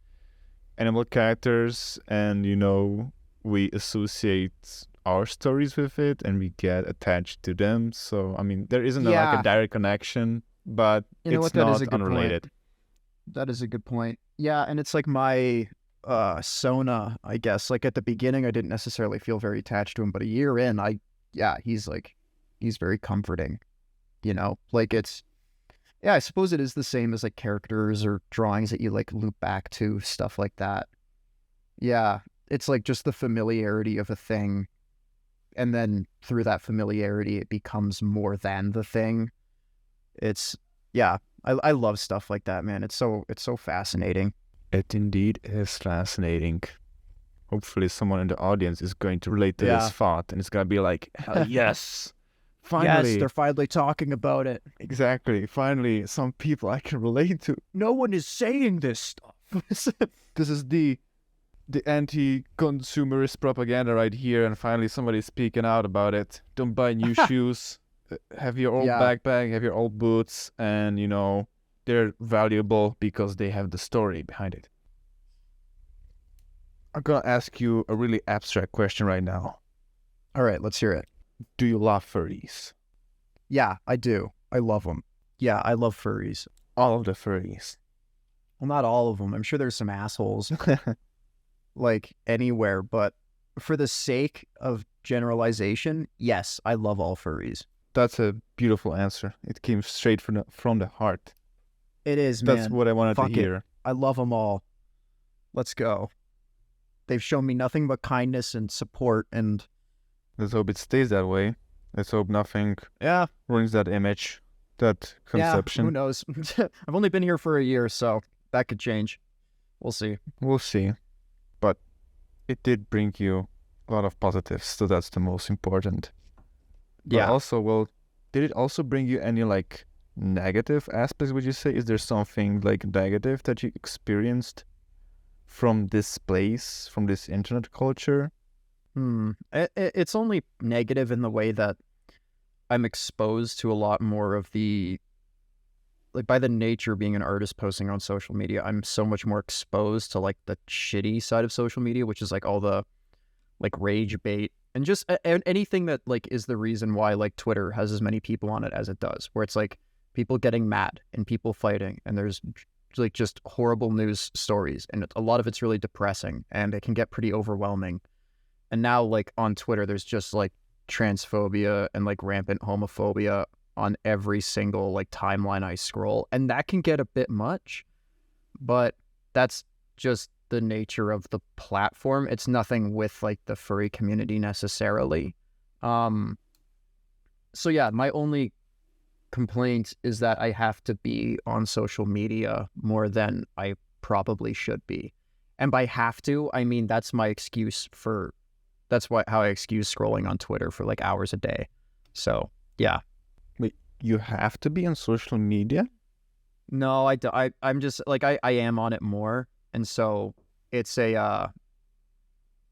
animal characters and, you know, we associate our stories with it and we get attached to them. So, I mean, there isn't like Yeah. a direct connection, but You know it's what? That is not a good point. unrelated. That is a good point. Yeah, and it's like my Sona, I guess. Like at the beginning I didn't necessarily feel very attached to him, but a year in, he's very comforting. You know? Like it's yeah, I suppose it is the same as like characters or drawings that you like loop back to, stuff like that. Yeah. It's like just the familiarity of a thing, and then through that familiarity it becomes more than the thing. It's yeah, I love stuff like that, man. It's so fascinating. It indeed is fascinating. Hopefully someone in the audience is going to relate to this thought and it's going to be like, hell yes, finally. Yes, they're finally talking about it. Exactly. Finally, some people I can relate to. No one is saying this stuff. This is the anti-consumerist propaganda right here, and finally somebody's speaking out about it. Don't buy new shoes. Have your old backpack, have your old boots, and, you know, they're valuable because they have the story behind it. I'm gonna ask you a really abstract question right now. All right, let's hear it. Do you love furries? Yeah, I do. I love them. Yeah, I love furries. All of the furries. Well, not all of them. I'm sure there's some assholes like anywhere, but for the sake of generalization, yes, I love all furries. That's a beautiful answer. It came straight from the heart. It is, man. That's what I wanted to hear. I love them all. Let's go. They've shown me nothing but kindness and support, and let's hope it stays that way. Let's hope nothing ruins that image, that conception. Yeah, who knows? I've only been here for a year, so that could change. We'll see. We'll see. But it did bring you a lot of positives, so that's the most important. But also, well, did it also bring you any like negative aspects, would you say? Is there something like negative that you experienced from this place, from this internet culture? It's only negative in the way that I'm exposed to a lot more of the, like, by the nature of being an artist posting on social media, I'm so much more exposed to like the shitty side of social media, which is like all the like rage bait and just anything that like is the reason why like Twitter has as many people on it as it does, where it's like people getting mad and people fighting, and there's like just horrible news stories, and a lot of it's really depressing, and it can get pretty overwhelming. And now like on Twitter, there's just like transphobia and like rampant homophobia on every single like timeline I scroll, and that can get a bit much, but that's just the nature of the platform. It's nothing with like the furry community necessarily. So yeah, my only complaint is that I have to be on social media more than I probably should be. And by have to, I mean that's my excuse for, that's how I excuse scrolling on Twitter for like hours a day. So yeah. Wait, you have to be on social media? No, I'm just like I am on it more, and so it's a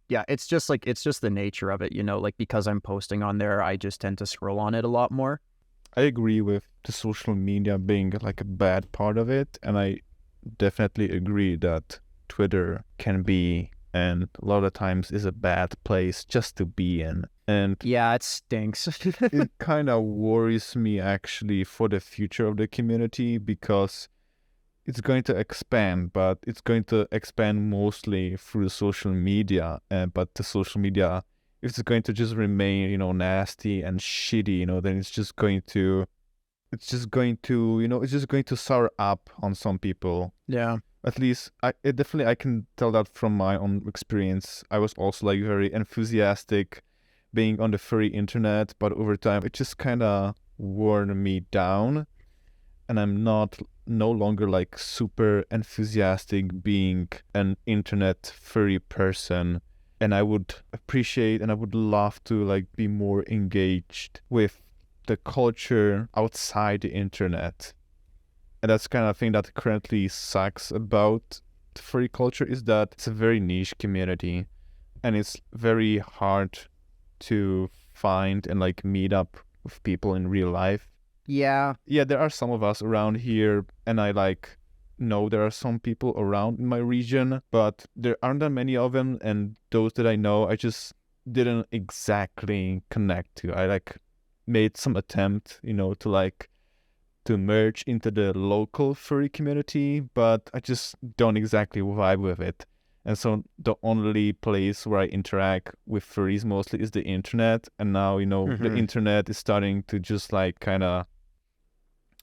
it's just the nature of it, you know, like because I'm posting on there, I just tend to scroll on it a lot more. I agree with the social media being like a bad part of it, and I definitely agree that Twitter can be, and a lot of times is, a bad place just to be in. And yeah, it stinks. It kind of worries me actually for the future of the community, because it's going to expand, but it's going to expand mostly through social media. But the social media, if it's going to just remain, you know, nasty and shitty, you know, then it's just going to sour up on some people. Yeah. At least I can tell that from my own experience. I was also like very enthusiastic being on the furry internet, but over time it just kind of worn me down, and I'm no longer like super enthusiastic being an internet furry person. And I would appreciate and I would love to like be more engaged with the culture outside the internet. And that's kind of thing that currently sucks about the furry culture, is that it's a very niche community and it's very hard to find and like meet up with people in real life. Yeah. Yeah, there are some of us around here, and I like know there are some people around in my region, but there aren't that many of them, and those that I know, I just didn't exactly connect to. I like made some attempt, to merge into the local furry community, but I just don't exactly vibe with it. And so the only place where I interact with furries mostly is the internet. And now, the internet is starting to just like kind of,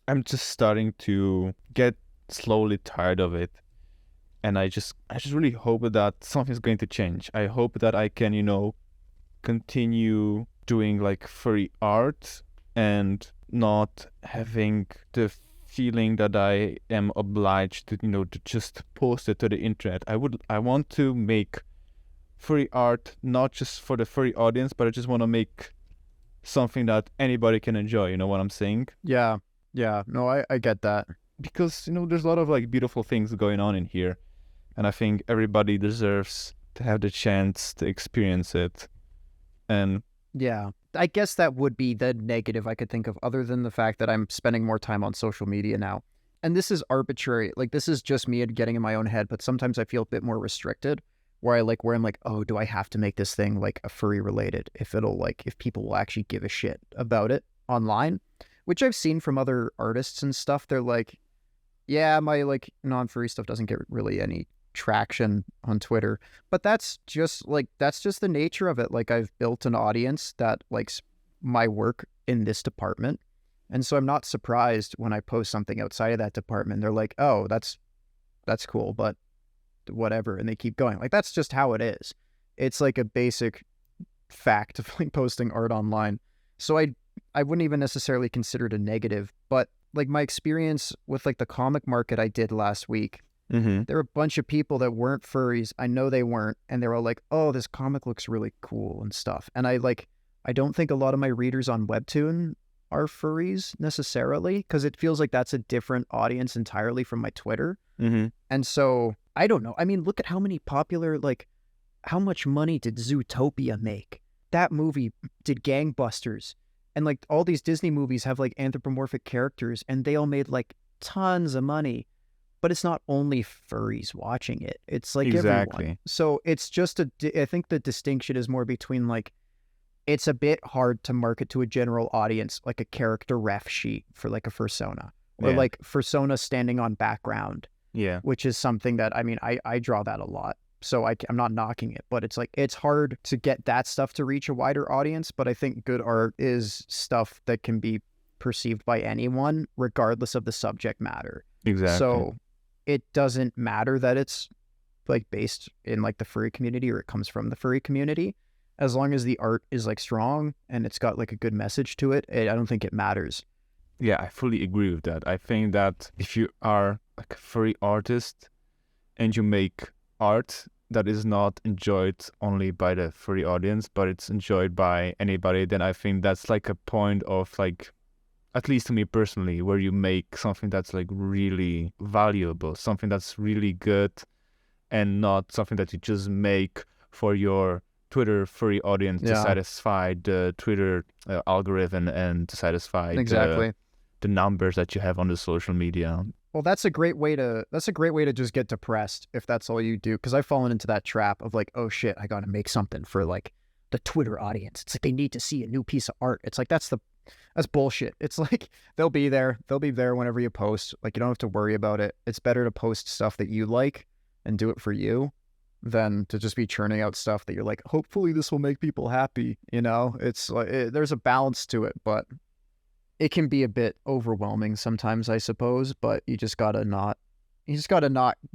I'm just starting to get slowly tired of it. And I just really hope that something's going to change. I hope that I can, continue doing like furry art and not having the feeling that I am obliged to just post it to the internet. I want to make furry art not just for the furry audience, but I just want to make something that anybody can enjoy. You know what I'm saying? Yeah. No, I get that. Because, there's a lot of like beautiful things going on in here. And I think everybody deserves to have the chance to experience it. And yeah, I guess that would be the negative I could think of, other than the fact that I'm spending more time on social media now. And this is arbitrary. Like, this is just me getting in my own head, but sometimes I feel a bit more restricted where I'm like, oh, do I have to make this thing like a furry related if people will actually give a shit about it online, which I've seen from other artists and stuff. They're like, yeah, my like non-furry stuff doesn't get really any traction on Twitter, but that's just the nature of it. Like, I've built an audience that likes my work in this department, and so I'm not surprised when I post something outside of that department. They're like, oh, that's cool, but whatever, and they keep going. Like, that's just how it is. It's like a basic fact of like posting art online. So I wouldn't even necessarily consider it a negative, but like my experience with like the comic market I did last week, there were a bunch of people that weren't furries. I know they weren't. And they were all like, oh, this comic looks really cool and stuff. And I don't think a lot of my readers on Webtoon are furries necessarily, because it feels like that's a different audience entirely from my Twitter. And so I don't know. I mean, look at how many popular, like, how much money did Zootopia make? That movie did gangbusters. And like all these Disney movies have like anthropomorphic characters, and they all made like tons of money. But it's not only furries watching it. It's like everyone. So it's just I think the distinction is more between like, it's a bit hard to market to a general audience, like a character ref sheet for like a fursona, or like fursona standing on background. Yeah. Which is something that, I mean, I draw that a lot. So I'm not knocking it, but it's like, it's hard to get that stuff to reach a wider audience. But I think good art is stuff that can be perceived by anyone, regardless of the subject matter. Exactly. So it doesn't matter that it's like based in like the furry community or it comes from the furry community, as long as the art is like strong and it's got like a good message to it. I don't think it matters. Yeah, I fully agree with that. I think that if you are like a furry artist and you make art that is not enjoyed only by the furry audience, but it's enjoyed by anybody, then I think that's like a point of like, at least to me personally, where you make something that's like really valuable, something that's really good, and not something that you just make for your Twitter furry audience to satisfy the Twitter algorithm and to satisfy the numbers that you have on the social media. Well, that's a great way to just get depressed if that's all you do. Because I've fallen into that trap of like, oh shit, I got to make something for like the Twitter audience. It's like they need to see a new piece of art. It's like that's bullshit. It's like they'll be there whenever you post. Like, you don't have to worry about it. It's better to post stuff that you like and do it for you than to just be churning out stuff that you're like, hopefully this will make people happy. It's like there's a balance to it, but it can be a bit overwhelming sometimes, I suppose. But you just gotta not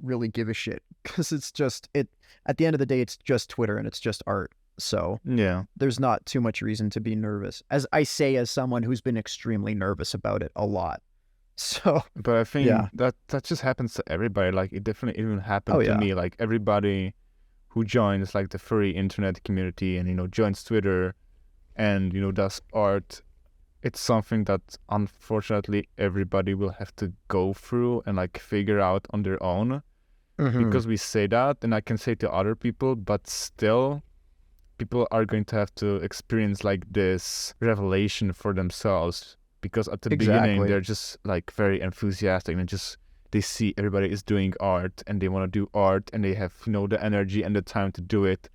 really give a shit, because it's just at the end of the day, it's just Twitter and it's just art. So Yeah. there's not too much reason to be nervous. As I say, as someone who's been extremely nervous about it a lot. So But I yeah. think that just happens to everybody. Like it definitely even Oh happened to yeah. me. Like everybody who joins like the furry internet community and joins Twitter and does art, it's something that unfortunately everybody will have to go through and like figure out on their own. Hmm. Because we say that, and I can say to other people, but still people are going to have to experience like this revelation for themselves, because at the beginning Exactly. they're just like very enthusiastic and just they see everybody is doing art and they want to do art and they have the energy and the time to do it,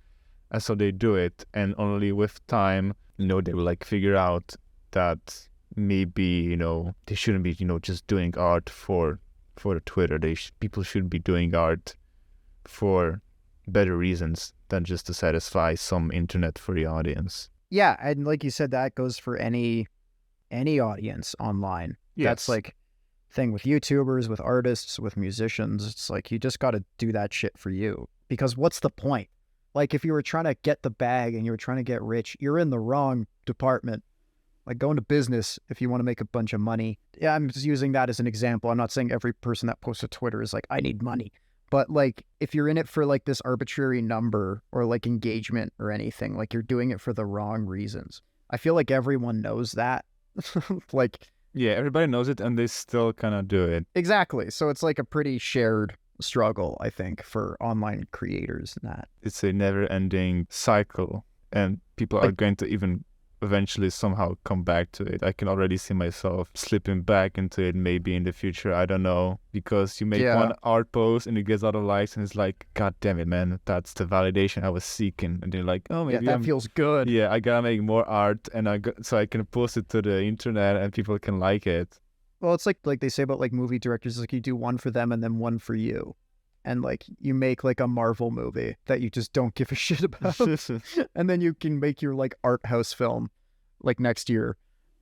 and so they do it. And only with time they will like figure out that maybe they shouldn't be just doing art for the Twitter. People should be doing art for better reasons than just to satisfy some internet free audience. Yeah, and like you said, that goes for any audience online. That's Yes. like thing with YouTubers, with artists, with musicians. It's like you just got to do that shit for you. Because what's the point? Like if you were trying to get the bag and you were trying to get rich, you're in the wrong department. Like go into business if you want to make a bunch of money. Yeah, I'm just using that as an example. I'm not saying every person that posts to Twitter is like, I need money. But like if you're in it for like this arbitrary number or like engagement or anything, like you're doing it for the wrong reasons. I feel like everyone knows that. Like Yeah, everybody knows it and they still kind of do it. exactly. So it's like a pretty shared struggle, I think, for online creators and that. It's a never ending cycle, and people are Like going to even eventually somehow come back to it. I can already see myself slipping back into it maybe in the future. I don't know. Because you make yeah, one art post and it gets a lot of likes and it's like, God damn it, man, that's the validation I was seeking. And they're like, oh, yeah, maybe that I'm feels good. yeah, I gotta make more art and so I can post it to the internet and people can like it. Well, it's like they say about like movie directors, like you do one for them and then one for you. And like you make like a Marvel movie that you just don't give a shit about. And then you can make your like art house film like next year.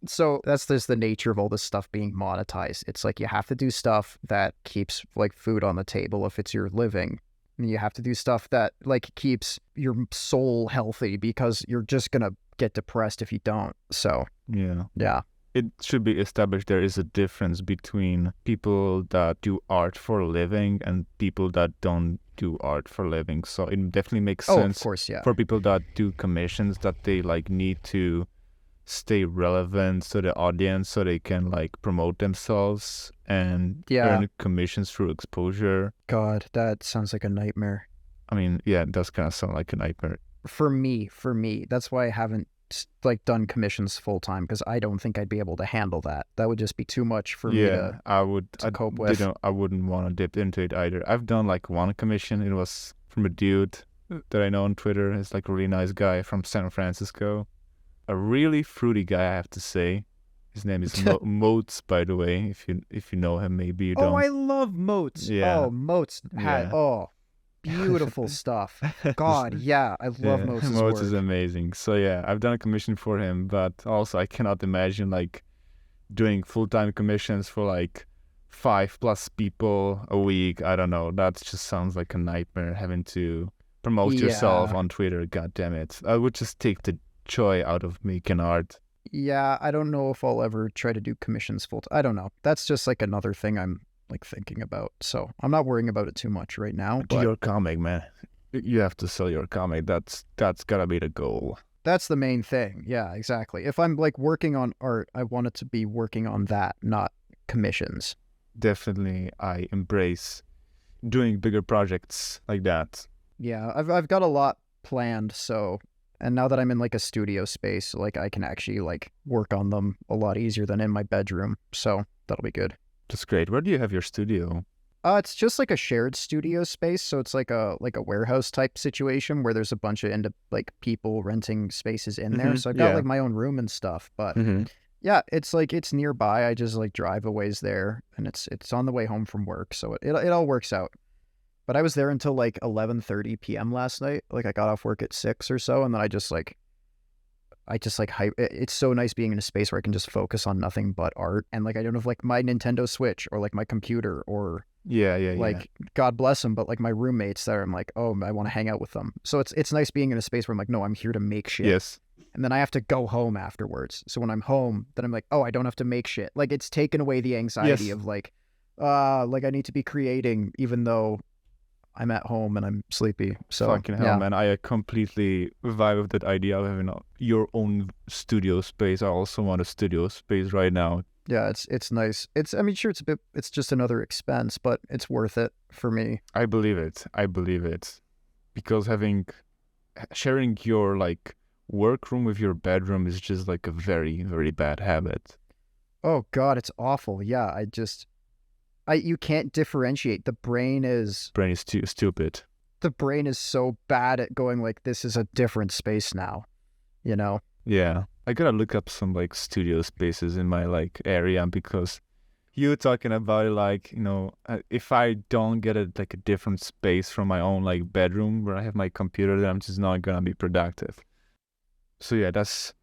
So that's just the nature of all this stuff being monetized. It's like you have to do stuff that keeps like food on the table if it's your living. And you have to do stuff that like keeps your soul healthy because you're just gonna get depressed if you don't. So Yeah. yeah. It should be established there is a difference between people that do art for a living and people that don't do art for a living. So it definitely makes Oh, of sense course, yeah. for people that do commissions that they like need to stay relevant to the audience so they can like promote themselves and Yeah. earn commissions through exposure. God, that sounds like a nightmare. I mean, yeah, it does kind of sound like a nightmare. For me, that's why I haven't like done commissions full time because I don't think I'd be able to handle that. That would just be too much for me Yeah, I would. to cope with. I wouldn't want to dip into it either. I've done like one commission. It was from a dude that I know on Twitter. He's like a really nice guy from San Francisco. A really fruity guy, I have to say. His name is Moats, by the way. If you know him, maybe you Oh, don't. I love Moats. Yeah, Oh, Moats had yeah. beautiful stuff. God, yeah, I love Yeah, Moats' Moats work. is amazing. So yeah, I've done a commission for him, but also I cannot imagine like doing full-time commissions for like 5+ people a week. I don't know. That just sounds like a nightmare having to promote yourself Yeah, on Twitter. God damn it. I would just take the joy out of making art. yeah. I don't know if I'll ever try to do commissions full time. I don't know. That's just like another thing I'm like thinking about. So I'm not worrying about it too much right now. Do But your comic, man. You have to sell your comic. That's gotta be the goal. that's the main thing. Yeah, exactly. If I'm like working on art, I want it to be working on that, not commissions. Definitely, I embrace doing bigger projects like that. Yeah, I've got a lot planned, so and now that I'm in like a studio space, like I can actually like work on them a lot easier than in my bedroom. So that'll be good. That's great. Where do you have your studio? It's just like a shared studio space, so it's like a warehouse type situation where there's a bunch of like people renting spaces in there. So I've got Yeah. like my own room and stuff, but Mm-hmm. yeah, it's like it's nearby. I just like drive a ways there, and it's on the way home from work, so it all works out. But I was there until like 11:30 p.m. last night. Like I got off work at 6 or so, and then I just like it's so nice being in a space where I can just focus on nothing but art, and like I don't have like my Nintendo Switch or like my computer or Yeah. Like, God bless them, but like my roommates there, I'm like, oh, I want to hang out with them. So it's nice being in a space where I'm like, no, I'm here to make shit. Yes. And then I have to go home afterwards. So when I'm home, then I'm like, oh, I don't have to make shit. Like, it's taken away the anxiety Yes. of like I need to be creating even though I'm at home and I'm sleepy. So Fucking hell, yeah. man. I completely vibe with that idea of having your own studio space. I also want a studio space right now. Yeah, it's nice. I mean, sure, it's just another expense, but it's worth it for me. I believe it. Because sharing your like workroom with your bedroom is just like a very, very bad habit. Oh God, it's awful. Yeah, you can't differentiate. Brain is too stupid. The brain is so bad at going like, this is a different space now, you know? Yeah. I gotta look up some like studio spaces in my like area because you talking about it like, if I don't get a different space from my own like bedroom where I have my computer, then I'm just not gonna be productive. So yeah, that's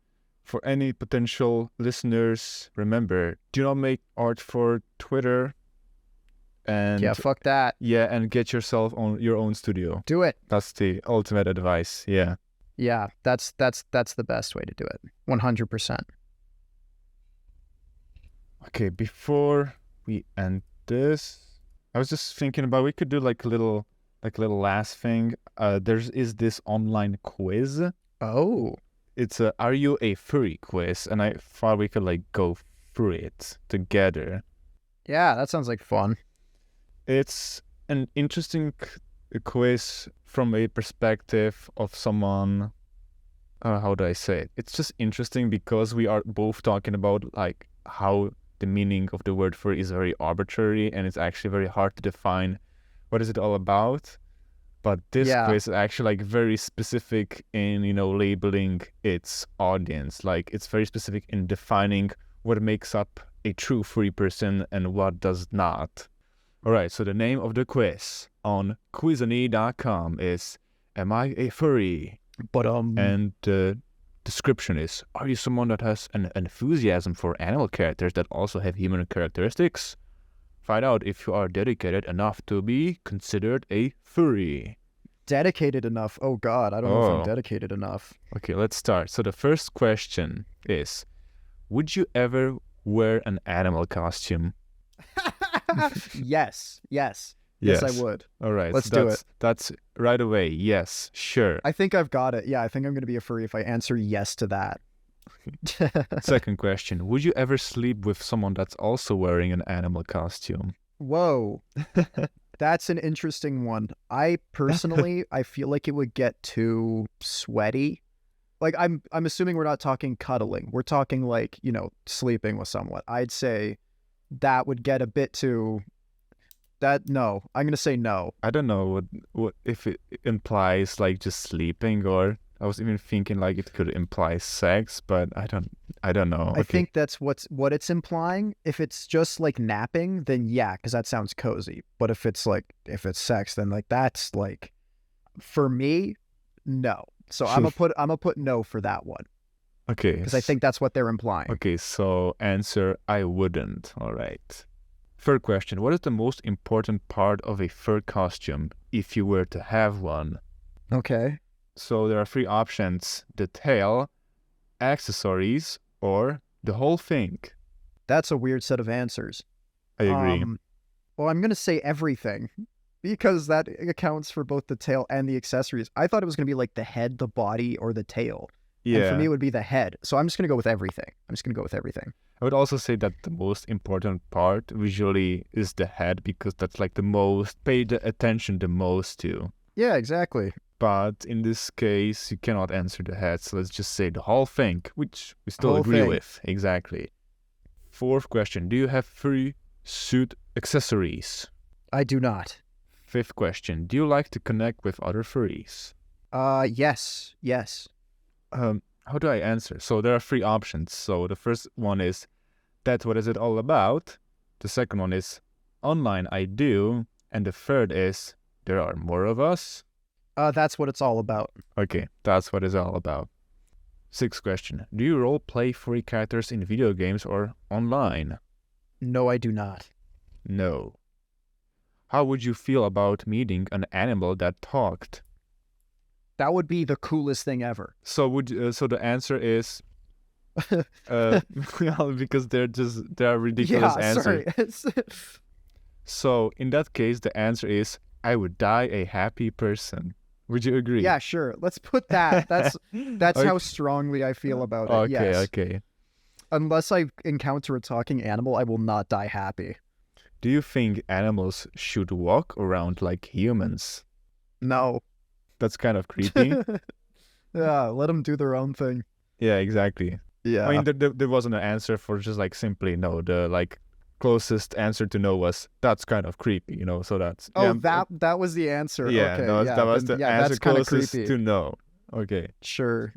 for any potential listeners. Remember, do not make art for Twitter. And yeah, fuck that. Yeah, and get yourself on your own studio. Do it. That's the ultimate advice. Yeah. Yeah, that's the best way to do it. 100%. Okay, before we end this, I was just thinking about we could do like a little last thing. Is this online quiz. Oh. It's a Are You a Furry quiz, and I thought we could like go through it together. Yeah, that sounds like fun. It's an interesting quiz from a perspective of someone. How do I say it? It's just interesting because we are both talking about like how the meaning of the word furry is very arbitrary and it's actually very hard to define what is it all about. But this quiz is actually like very specific in, labeling its audience. Like it's very specific in defining what makes up a true furry person and what does not. All right, so the name of the quiz on quizany.com is Am I a Furry? And the description is, are you someone that has an enthusiasm for animal characters that also have human characteristics? Find out if you are dedicated enough to be considered a furry. Dedicated enough? Oh God, I don't know if I'm dedicated enough. Okay, let's start. So the first question is, would you ever wear an animal costume? Yes, I would. All right. Let's do it. That's right away. Yes, sure. I think I've got it. Yeah, I think I'm going to be a furry if I answer yes to that. Second question. Would you ever sleep with someone that's also wearing an animal costume? Whoa. That's an interesting one. I personally, I feel like it would get too sweaty. Like I'm assuming we're not talking cuddling. We're talking like, sleeping with someone. I'd say that would get a bit too no. I'm going to say no. I don't know what if it implies like just sleeping, or I was even thinking like it could imply sex, but I don't know. I think that's what it's implying. If it's just like napping, then yeah, because that sounds cozy. But if it's sex, then like that's like, for me, no. So I'm gonna put no for that one. Okay. Because I think that's what they're implying. Okay, so answer, I wouldn't. All right. Third question. What is the most important part of a fur costume if you were to have one? Okay. So there are three options: the tail, accessories, or the whole thing. That's a weird set of answers. I agree. Well, I'm going to say everything because that accounts for both the tail and the accessories. I thought it was going to be like the head, the body, or the tail. Yeah. And for me, it would be the head. So I'm just going to go with everything. I would also say that the most important part visually is the head because that's like the most, paid attention the most to. Yeah, exactly. But in this case, you cannot answer the head. So let's just say the whole thing, which we still agree with. Exactly. Fourth question. Do you have furry suit accessories? I do not. Fifth question. Do you like to connect with other furries? Yes. How do I answer? So there are three options. So the first one is, that's what is it all about? The second one is, online I do. And the third is, there are more of us. That's what it's all about. Okay, that's what it's all about. Sixth question. Do you role play furry characters in video games or online? No, I do not. No. How would you feel about meeting an animal that talked? That would be the coolest thing ever. So so the answer is well, because they're ridiculous Yeah, answers. sorry. So in that case, the answer is I would die a happy person. Would you agree? Yeah, sure. Let's put that. That's Okay. how strongly I feel about it. Okay, Yes. okay. Unless I encounter a talking animal, I will not die happy. Do you think animals should walk around like humans? No. That's kind of creepy. Yeah, let them do their own thing. Yeah, exactly. Yeah. I mean, there wasn't an answer for just like simply no. The like closest answer to no was that's kind of creepy, So that's Oh, that was the answer. yeah, Okay, that was then, the yeah, answer that's kind of closest creepy. to no. Okay. Sure.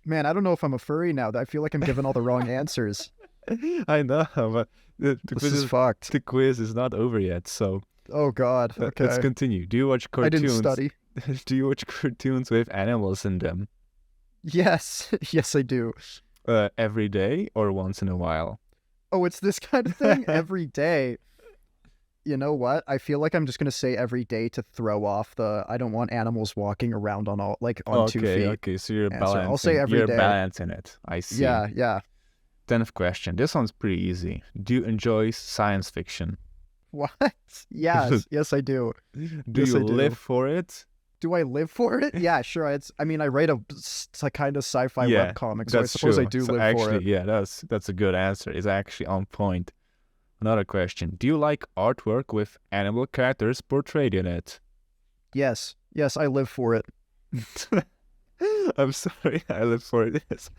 Man, I don't know if I'm a furry now. I feel like I'm giving all the wrong answers. I know, but the This quiz is fucked. the quiz is not over yet. So Oh God. Okay. let's continue. Do you watch I didn't cartoons? study. Do you watch cartoons with animals in them? Yes. Yes, I do. Every day or once in a while? Oh, it's this kind of thing every day. You know what? I feel like I'm just gonna say every day to throw off the I don't want animals walking around on on 2 feet. Okay, so you're answer. balancing. I'll say every you're day. balancing it. I see. Yeah. 10th question. This one's pretty easy. Do you enjoy science fiction? What? Yes. Yes, I do. Do Yes, you I do. live for it? Do I live for it? Yeah, sure. I mean, I write a kind of sci-fi Yeah, webcomic, so I That's suppose true. I do So live actually, for it. yeah, that's a good answer. It's actually on point. Another question. Do you like artwork with animal characters portrayed in it? Yes. Yes, I live for it. I'm sorry, I live for it. It's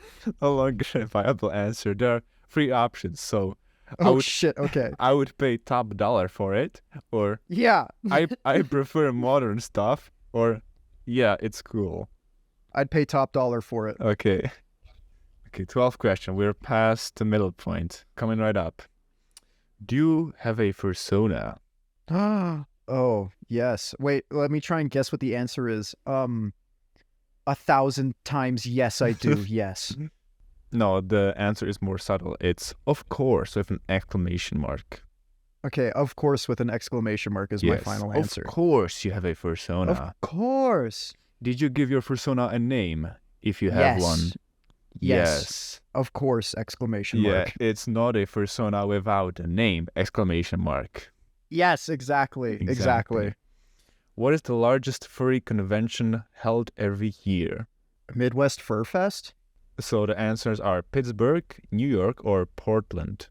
no longer a viable answer. There are 3 options, so Oh shit. Okay. I would pay top dollar for it, or Yeah. I prefer modern stuff, or yeah, it's cool. I'd pay top dollar for it. Okay. Okay, 12th question. We're past the middle point. Coming right up. Do you have a persona? Oh, yes. Wait, let me try and guess what the answer is. 1,000 times yes, I do. Yes. No, the answer is more subtle. It's of course with an exclamation mark. Okay, of course with an exclamation mark is my Yes, final answer. Of course you have a persona. Of course. Did you give your persona a name if you have Yes. one? Yes. Of course, exclamation mark. Yeah, it's not a persona without a name, exclamation mark. Yes, exactly. What is the largest furry convention held every year? Midwest Fur Fest? So the answers are Pittsburgh, New York, or Portland.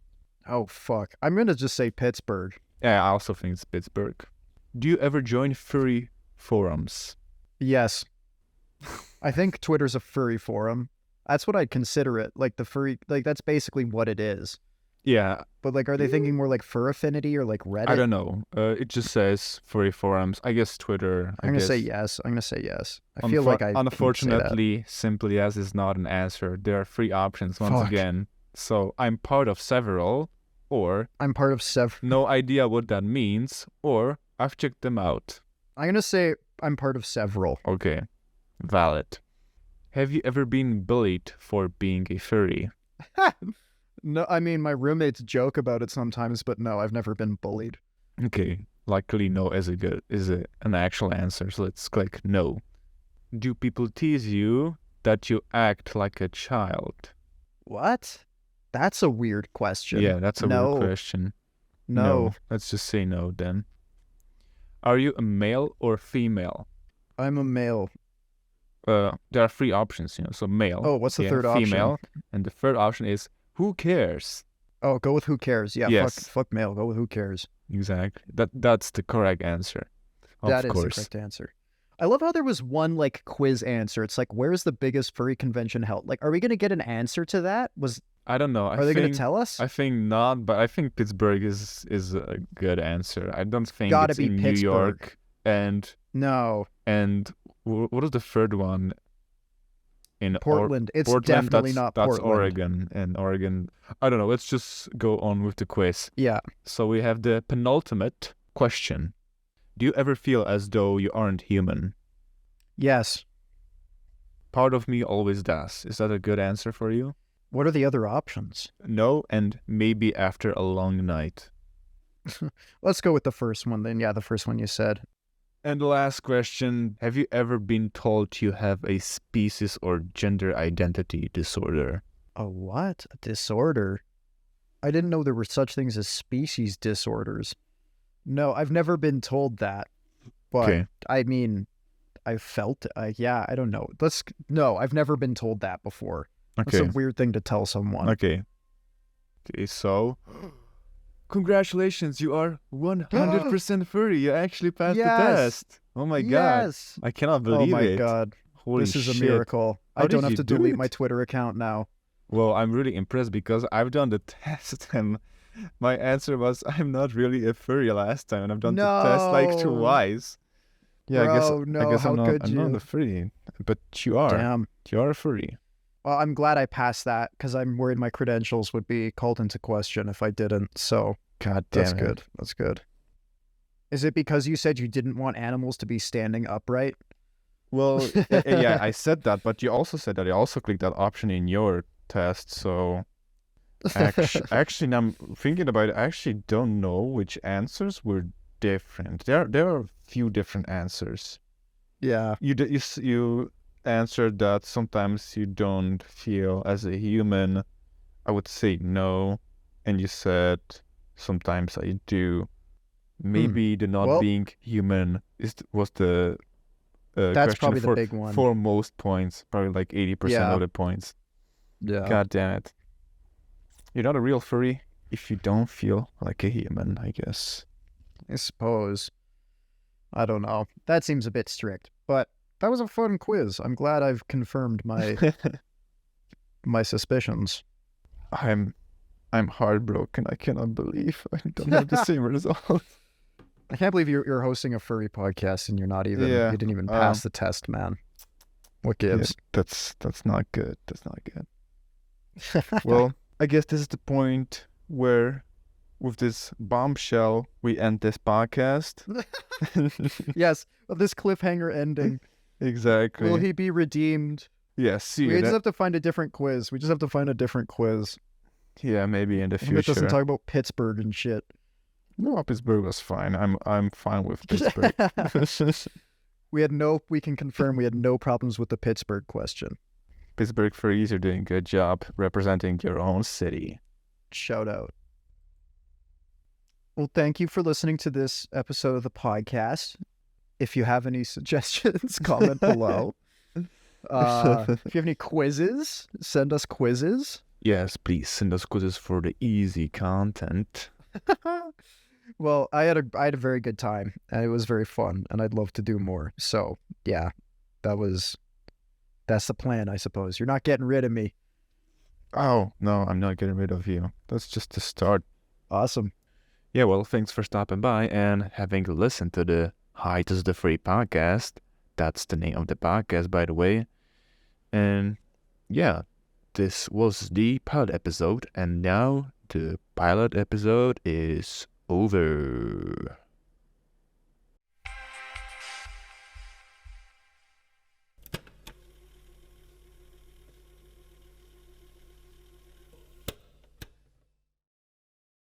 Oh, fuck. I'm going to just say Pittsburgh. Yeah, I also think it's Pittsburgh. Do you ever join furry forums? Yes. I think Twitter's a furry forum. That's what I'd consider it. Like the furry, like that's basically what it is. Yeah, But like, are they thinking more like Fur Affinity or like Reddit? I don't know. It just says furry forums. I guess Twitter. I'm going to say yes. I feel like I can say that. Unfortunately, simply yes is not an answer. There are 3 options once Fuck. again. So I'm part of several, or I'm part of several. no idea what that means, or I've checked them out. I'm going to say I'm part of several. Okay, valid. Have you ever been bullied for being a furry? No, I mean, my roommates joke about it sometimes, but no, I've never been bullied. Okay, luckily no is an actual answer, so let's click no. Do people tease you that you act like a child? What? That's a weird question. Yeah, that's a No. weird question. No, Let's just say no then. Are you a male or female? I'm a male. There are 3 options, so male. Oh, what's the third option? Female, and the third option is who cares? Oh, go with who cares. Yeah, Yes. fuck male. Go with who cares. Exactly. That's the correct answer. That Of is course. the correct answer. I love how there was one like quiz answer. It's like, where's the biggest furry convention held? Like, are we gonna get an answer to that? I don't know. Are they gonna tell us? I think not, but I think Pittsburgh is a good answer. I don't think Gotta it's be in New Pittsburgh. York No, and what is the third one? In Portland. It's Portland, definitely that's, not that's Portland. Oregon, and Oregon. I don't know. Let's just go on with the quiz. Yeah. So we have the penultimate question. Do you ever feel as though you aren't human? Yes. Part of me always does. Is that a good answer for you? What are the other options? No, and maybe after a long night. Let's go with the first one then. Yeah, the first one you said. And the last question, have you ever been told you have a species or gender identity disorder? A what? A disorder? I didn't know there were such things as species disorders. No, I've never been told that. But Okay. I mean, I felt, yeah, I don't know. No, I've never been told that before. That's a Okay. weird thing to tell someone. Okay. Okay, so congratulations, you are 100% furry. You actually passed the Yes. test. Oh my god. Yes. I cannot Oh believe my it. God. Holy This is a shit. miracle. How I don't did have you to do delete it? my Twitter account now. Well, I'm really impressed because I've done the test and my answer was I'm not really a furry last time, and I've done the test like No. twice. Yeah, Bro, no, I guess how could I'm not you? a furry, but you are. Damn. You are a furry. Well, I'm glad I passed that because I'm worried my credentials would be called into question if I didn't. So God that's damn good. it. That's good. Is it because you said you didn't want animals to be standing upright? Well, yeah, I said that, but you also said that I also clicked that option in your test. So actually, now I'm thinking about it. I actually don't know which answers were different. There are a few different answers. Yeah. You answered that sometimes you don't feel as a human. I would say no, and you said sometimes I do. Maybe the not Well, being human was the that's question probably the big one. for most points, probably like 80% Yeah. of the points. Yeah. God damn it! You're not a real furry if you don't feel like a human, I guess. I suppose. I don't know. That seems a bit strict, but that was a fun quiz. I'm glad I've confirmed my suspicions. I'm heartbroken. I cannot believe I don't have the same result. I can't believe you're hosting a furry podcast and you didn't even pass the test, man. What gives? Yeah, that's not good. That's not good. Well, I guess this is the point where, with this bombshell, we end this podcast. Yes, of this cliffhanger ending. Exactly. Will he be redeemed? Yeah, see We you. just have to find a different quiz. We just have to find a different quiz. Yeah, maybe in the One that doesn't future. talk about Pittsburgh and shit. No, Pittsburgh was fine. I'm fine with Pittsburgh. We can confirm we had no problems with the Pittsburgh question. Pittsburgh Furries are doing a good job representing your own city. Shout out. Well, thank you for listening to this episode of the podcast. If you have any suggestions, comment below. If you have any quizzes, send us quizzes. Yes, please send us quizzes for the easy content. Well, I had a very good time, and it was very fun, and I'd love to do more. So, yeah, that's the plan, I suppose. You're not getting rid of me. Oh, no, I'm not getting rid of you. That's just the start. Awesome. Yeah, well, thanks for stopping by and having listened to the Hi, this is the Free Podcast. That's the name of the podcast, by the way. And yeah, this was the pilot episode, and now the pilot episode is over.